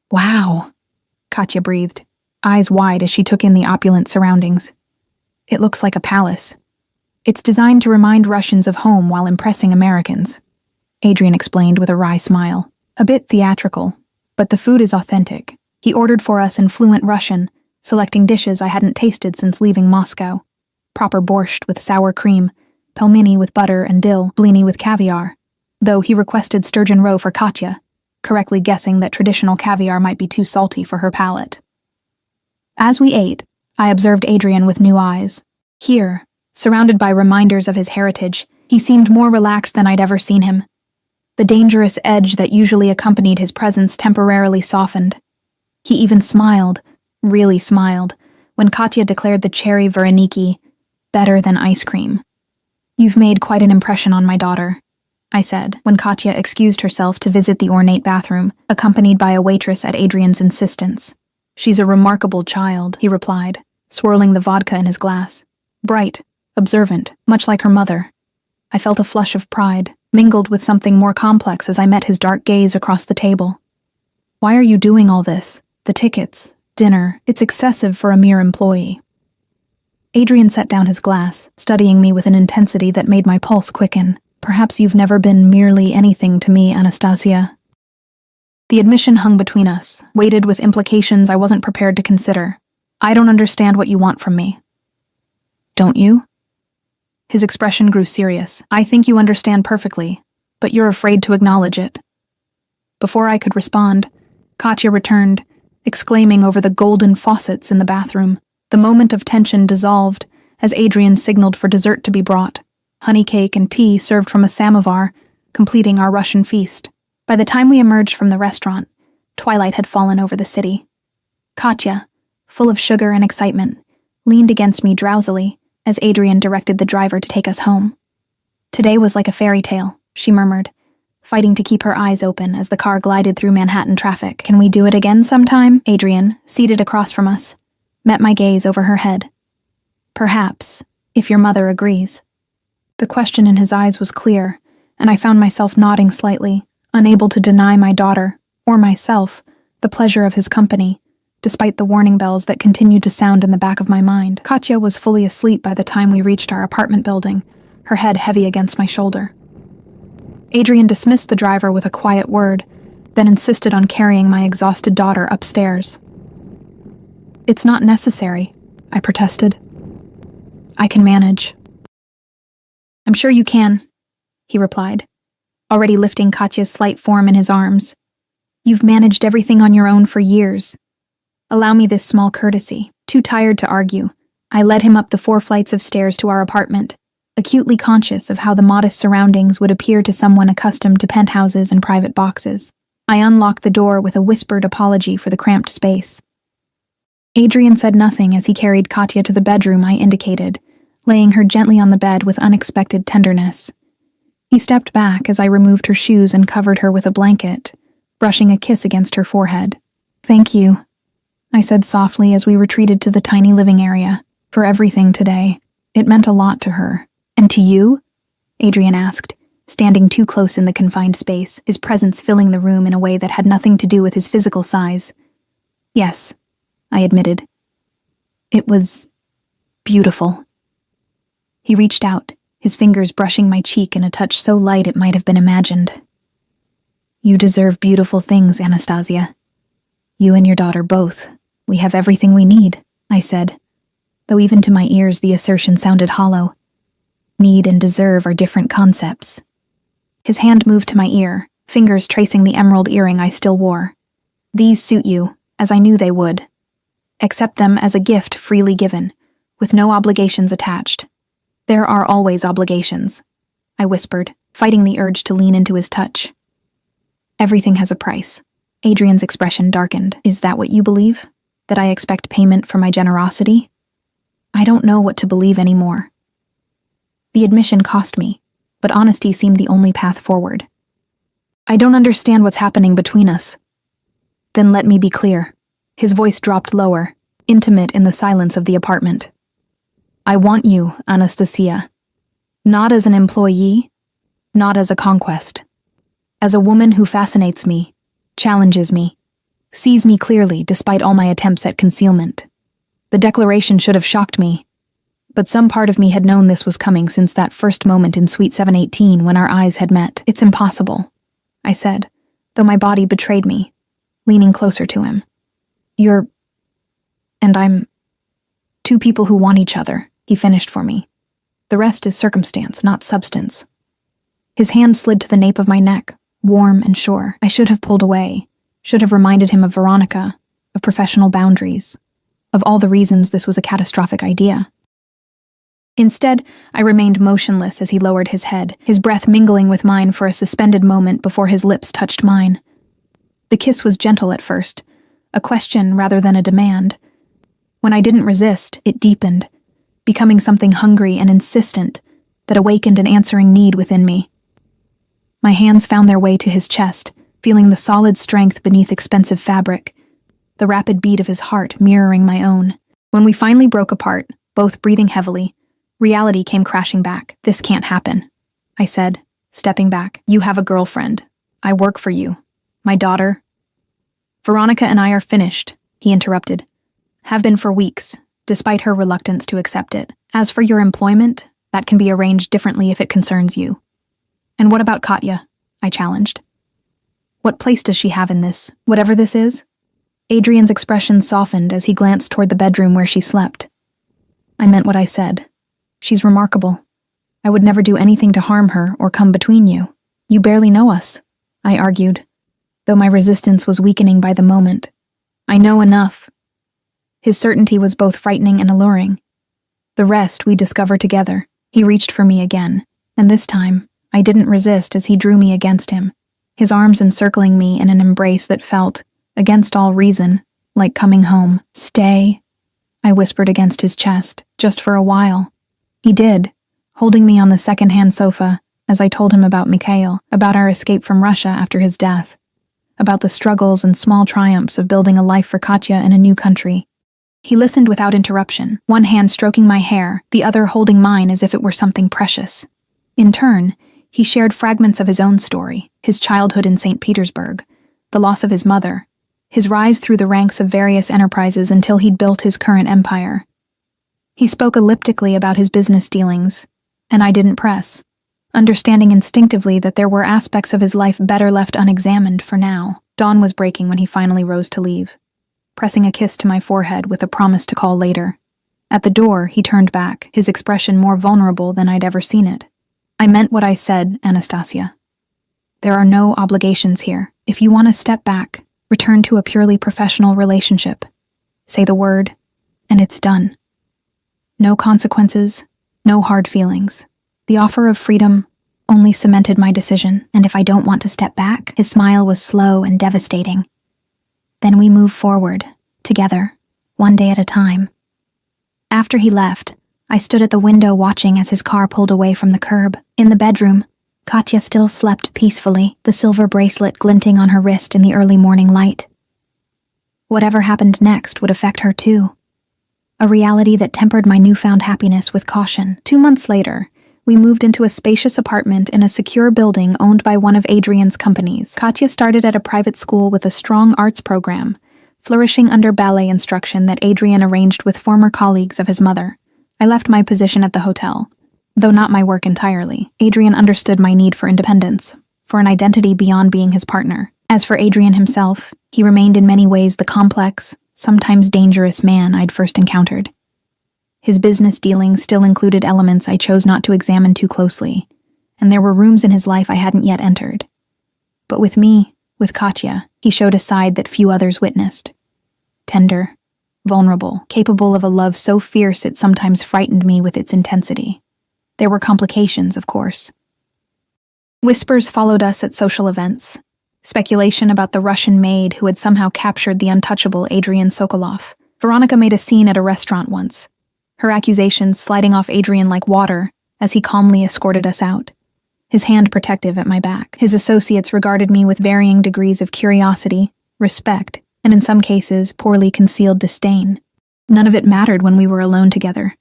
Wow, Katya breathed, eyes wide as she took in the opulent surroundings. It looks like a palace. It's designed to remind Russians of home while impressing Americans, Adrian explained with a wry smile. A bit theatrical, but the food is authentic. He ordered for us in fluent Russian, selecting dishes I hadn't tasted since leaving Moscow. Proper borscht with sour cream, pelmeni with butter and dill, blini with caviar, though he requested sturgeon roe for Katya, correctly guessing that traditional caviar might be too salty for her palate. As we ate, I observed Adrian with new eyes. Here, surrounded by reminders of his heritage, he seemed more relaxed than I'd ever seen him. The dangerous edge that usually accompanied his presence temporarily softened. He even smiled, really smiled, when Katya declared the cherry Veroniki better than ice cream. "You've made quite an impression on my daughter," I said, when Katya excused herself to visit the ornate bathroom, accompanied by a waitress at Adrian's insistence. "She's a remarkable child," he replied, swirling the vodka in his glass. "Bright, observant, much like her mother." I felt a flush of pride, mingled with something more complex as I met his dark gaze across the table. "Why are you doing all this? The tickets, dinner, it's excessive for a mere employee." Adrian set down his glass, studying me with an intensity that made my pulse quicken. "Perhaps you've never been merely anything to me, Anastasia." The admission hung between us, weighted with implications I wasn't prepared to consider. "I don't understand what you want from me." "Don't you?" His expression grew serious. "I think you understand perfectly, but you're afraid to acknowledge it." Before I could respond, Katya returned, exclaiming over the golden faucets in the bathroom. The moment of tension dissolved as Adrian signaled for dessert to be brought. Honey cake and tea served from a samovar, completing our Russian feast. By the time we emerged from the restaurant, twilight had fallen over the city. Katya, full of sugar and excitement, leaned against me drowsily as Adrian directed the driver to take us home. "Today was like a fairy tale," she murmured, fighting to keep her eyes open as the car glided through Manhattan traffic. "Can we do it again sometime?" Adrian, seated across from us, met my gaze over her head. "Perhaps, if your mother agrees." The question in his eyes was clear, and I found myself nodding slightly, unable to deny my daughter, or myself, the pleasure of his company, despite the warning bells that continued to sound in the back of my mind. Katya was fully asleep by the time we reached our apartment building, her head heavy against my shoulder. Adrian dismissed the driver with a quiet word, then insisted on carrying my exhausted daughter upstairs. "It's not necessary," I protested. "I can manage." "I'm sure you can," he replied, already lifting Katya's slight form in his arms. "You've managed everything on your own for years. Allow me this small courtesy." Too tired to argue, I led him up the 4 flights of stairs to our apartment, acutely conscious of how the modest surroundings would appear to someone accustomed to penthouses and private boxes. I unlocked the door with a whispered apology for the cramped space. Adrian said nothing as he carried Katya to the bedroom I indicated, laying her gently on the bed with unexpected tenderness. He stepped back as I removed her shoes and covered her with a blanket, brushing a kiss against her forehead. "Thank you," I said softly as we retreated to the tiny living area, "for everything today. It meant a lot to her." "And to you?" Adrian asked, standing too close in the confined space, his presence filling the room in a way that had nothing to do with his physical size. "Yes," I admitted. "It was beautiful." He reached out, his fingers brushing my cheek in a touch so light it might have been imagined. "You deserve beautiful things, Anastasia. You and your daughter both. We have everything we need," I said, though even to my ears the assertion sounded hollow. Need and deserve are different concepts. His hand moved to my ear, fingers tracing the emerald earring I still wore. "These suit you, as I knew they would. Accept them as a gift freely given, with no obligations attached." "There are always obligations," I whispered, fighting the urge to lean into his touch. "Everything has a price." Adrian's expression darkened. "Is that what you believe? That I expect payment for my generosity?" I don't know what to believe anymore. The admission cost me, but honesty seemed the only path forward. "I don't understand what's happening between us." "Then let me be clear." His voice dropped lower, intimate in the silence of the apartment. "I want you, Anastasia. Not as an employee, not as a conquest. As a woman who fascinates me, challenges me, sees me clearly despite all my attempts at concealment. The declaration should have shocked me, but some part of me had known this was coming since that first moment in Suite 718 when our eyes had met. "It's impossible," I said, though my body betrayed me, leaning closer to him. "You're... and I'm... 2 people who want each other," he finished for me. "The rest is circumstance, not substance." His hand slid to the nape of my neck, warm and sure. I should have pulled away, should have reminded him of Veronica, of professional boundaries, of all the reasons this was a catastrophic idea. Instead, I remained motionless as he lowered his head, his breath mingling with mine for a suspended moment before his lips touched mine. The kiss was gentle at first, a question rather than a demand. When I didn't resist, it deepened, becoming something hungry and insistent that awakened an answering need within me. My hands found their way to his chest, feeling the solid strength beneath expensive fabric, the rapid beat of his heart mirroring my own. When we finally broke apart, both breathing heavily, reality came crashing back. "This can't happen," I said, stepping back. "You have a girlfriend. I work for you. My daughter." "Veronica and I are finished," he interrupted. "Have been for weeks, despite her reluctance to accept it. As for your employment, that can be arranged differently if it concerns you." "And what about Katya?" I challenged. "What place does she have in this, whatever this is?" Adrian's expression softened as he glanced toward the bedroom where she slept. "I meant what I said. She's remarkable. I would never do anything to harm her or come between you. You barely know us," I argued, though my resistance was weakening by the moment. "I know enough." His certainty was both frightening and alluring. The rest we discovered together. He reached for me again, and this time, I didn't resist as he drew me against him, his arms encircling me in an embrace that felt, against all reason, like coming home. "Stay," I whispered against his chest, "just for a while." He did, holding me on the second-hand sofa as I told him about Mikhail, about our escape from Russia after his death, about the struggles and small triumphs of building a life for Katya in a new country. He listened without interruption, one hand stroking my hair, the other holding mine as if it were something precious. In turn, he shared fragments of his own story, his childhood in St. Petersburg, the loss of his mother, his rise through the ranks of various enterprises until he'd built his current empire. He spoke elliptically about his business dealings, and I didn't press, understanding instinctively that there were aspects of his life better left unexamined for now. Dawn was breaking when he finally rose to leave, pressing a kiss to my forehead with a promise to call later. At the door, he turned back, his expression more vulnerable than I'd ever seen it. "I meant what I said, Anastasia. There are no obligations here. If you want to step back, return to a purely professional relationship. Say the word, and it's done. No consequences, no hard feelings. The offer of freedom only cemented my decision, and if I don't want to step back," his smile was slow and devastating, "then we move forward, together, one day at a time." After he left, I stood at the window watching as his car pulled away from the curb. In the bedroom, Katya still slept peacefully, the silver bracelet glinting on her wrist in the early morning light. Whatever happened next would affect her too. A reality that tempered my newfound happiness with caution. 2 months later, we moved into a spacious apartment in a secure building owned by one of Adrian's companies. Katya started at a private school with a strong arts program, flourishing under ballet instruction that Adrian arranged with former colleagues of his mother. I left my position at the hotel, though not my work entirely. Adrian understood my need for independence, for an identity beyond being his partner. As for Adrian himself, he remained in many ways the complex, sometimes dangerous man I'd first encountered. His business dealings still included elements I chose not to examine too closely, and there were rooms in his life I hadn't yet entered. But with me, with Katya, he showed a side that few others witnessed. Tender, vulnerable, capable of a love so fierce it sometimes frightened me with its intensity. There were complications, of course. Whispers followed us at social events. Speculation about the Russian maid who had somehow captured the untouchable Adrian Sokolov. Veronica made a scene at a restaurant once, her accusations sliding off Adrian like water as he calmly escorted us out, his hand protective at my back. His associates regarded me with varying degrees of curiosity, respect, and in some cases, poorly concealed disdain. None of it mattered when we were alone together.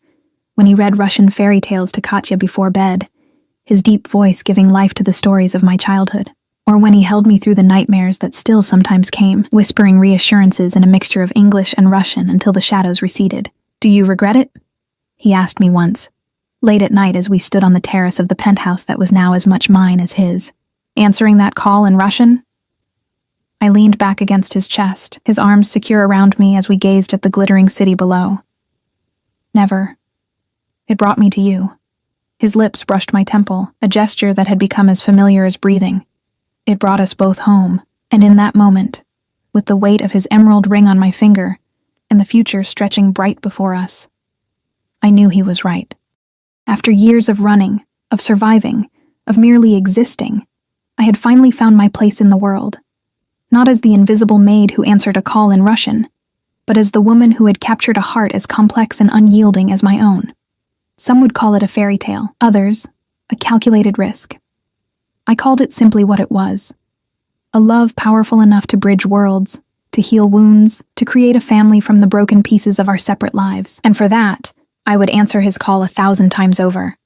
When he read Russian fairy tales to Katya before bed, his deep voice giving life to the stories of my childhood. Or when he held me through the nightmares that still sometimes came, whispering reassurances in a mixture of English and Russian until the shadows receded. "Do you regret it?" he asked me once, late at night as we stood on the terrace of the penthouse that was now as much mine as his. Answering that call in Russian? I leaned back against his chest, his arms secure around me as we gazed at the glittering city below. "Never. It brought me to you." His lips brushed my temple, a gesture that had become as familiar as breathing. It brought us both home, and in that moment, with the weight of his emerald ring on my finger, and the future stretching bright before us, I knew he was right. After years of running, of surviving, of merely existing, I had finally found my place in the world. Not as the invisible maid who answered a call in Russian, but as the woman who had captured a heart as complex and unyielding as my own. Some would call it a fairy tale, others, a calculated risk. I called it simply what it was. A love powerful enough to bridge worlds, to heal wounds, to create a family from the broken pieces of our separate lives. And for that, I would answer his call 1,000 times over.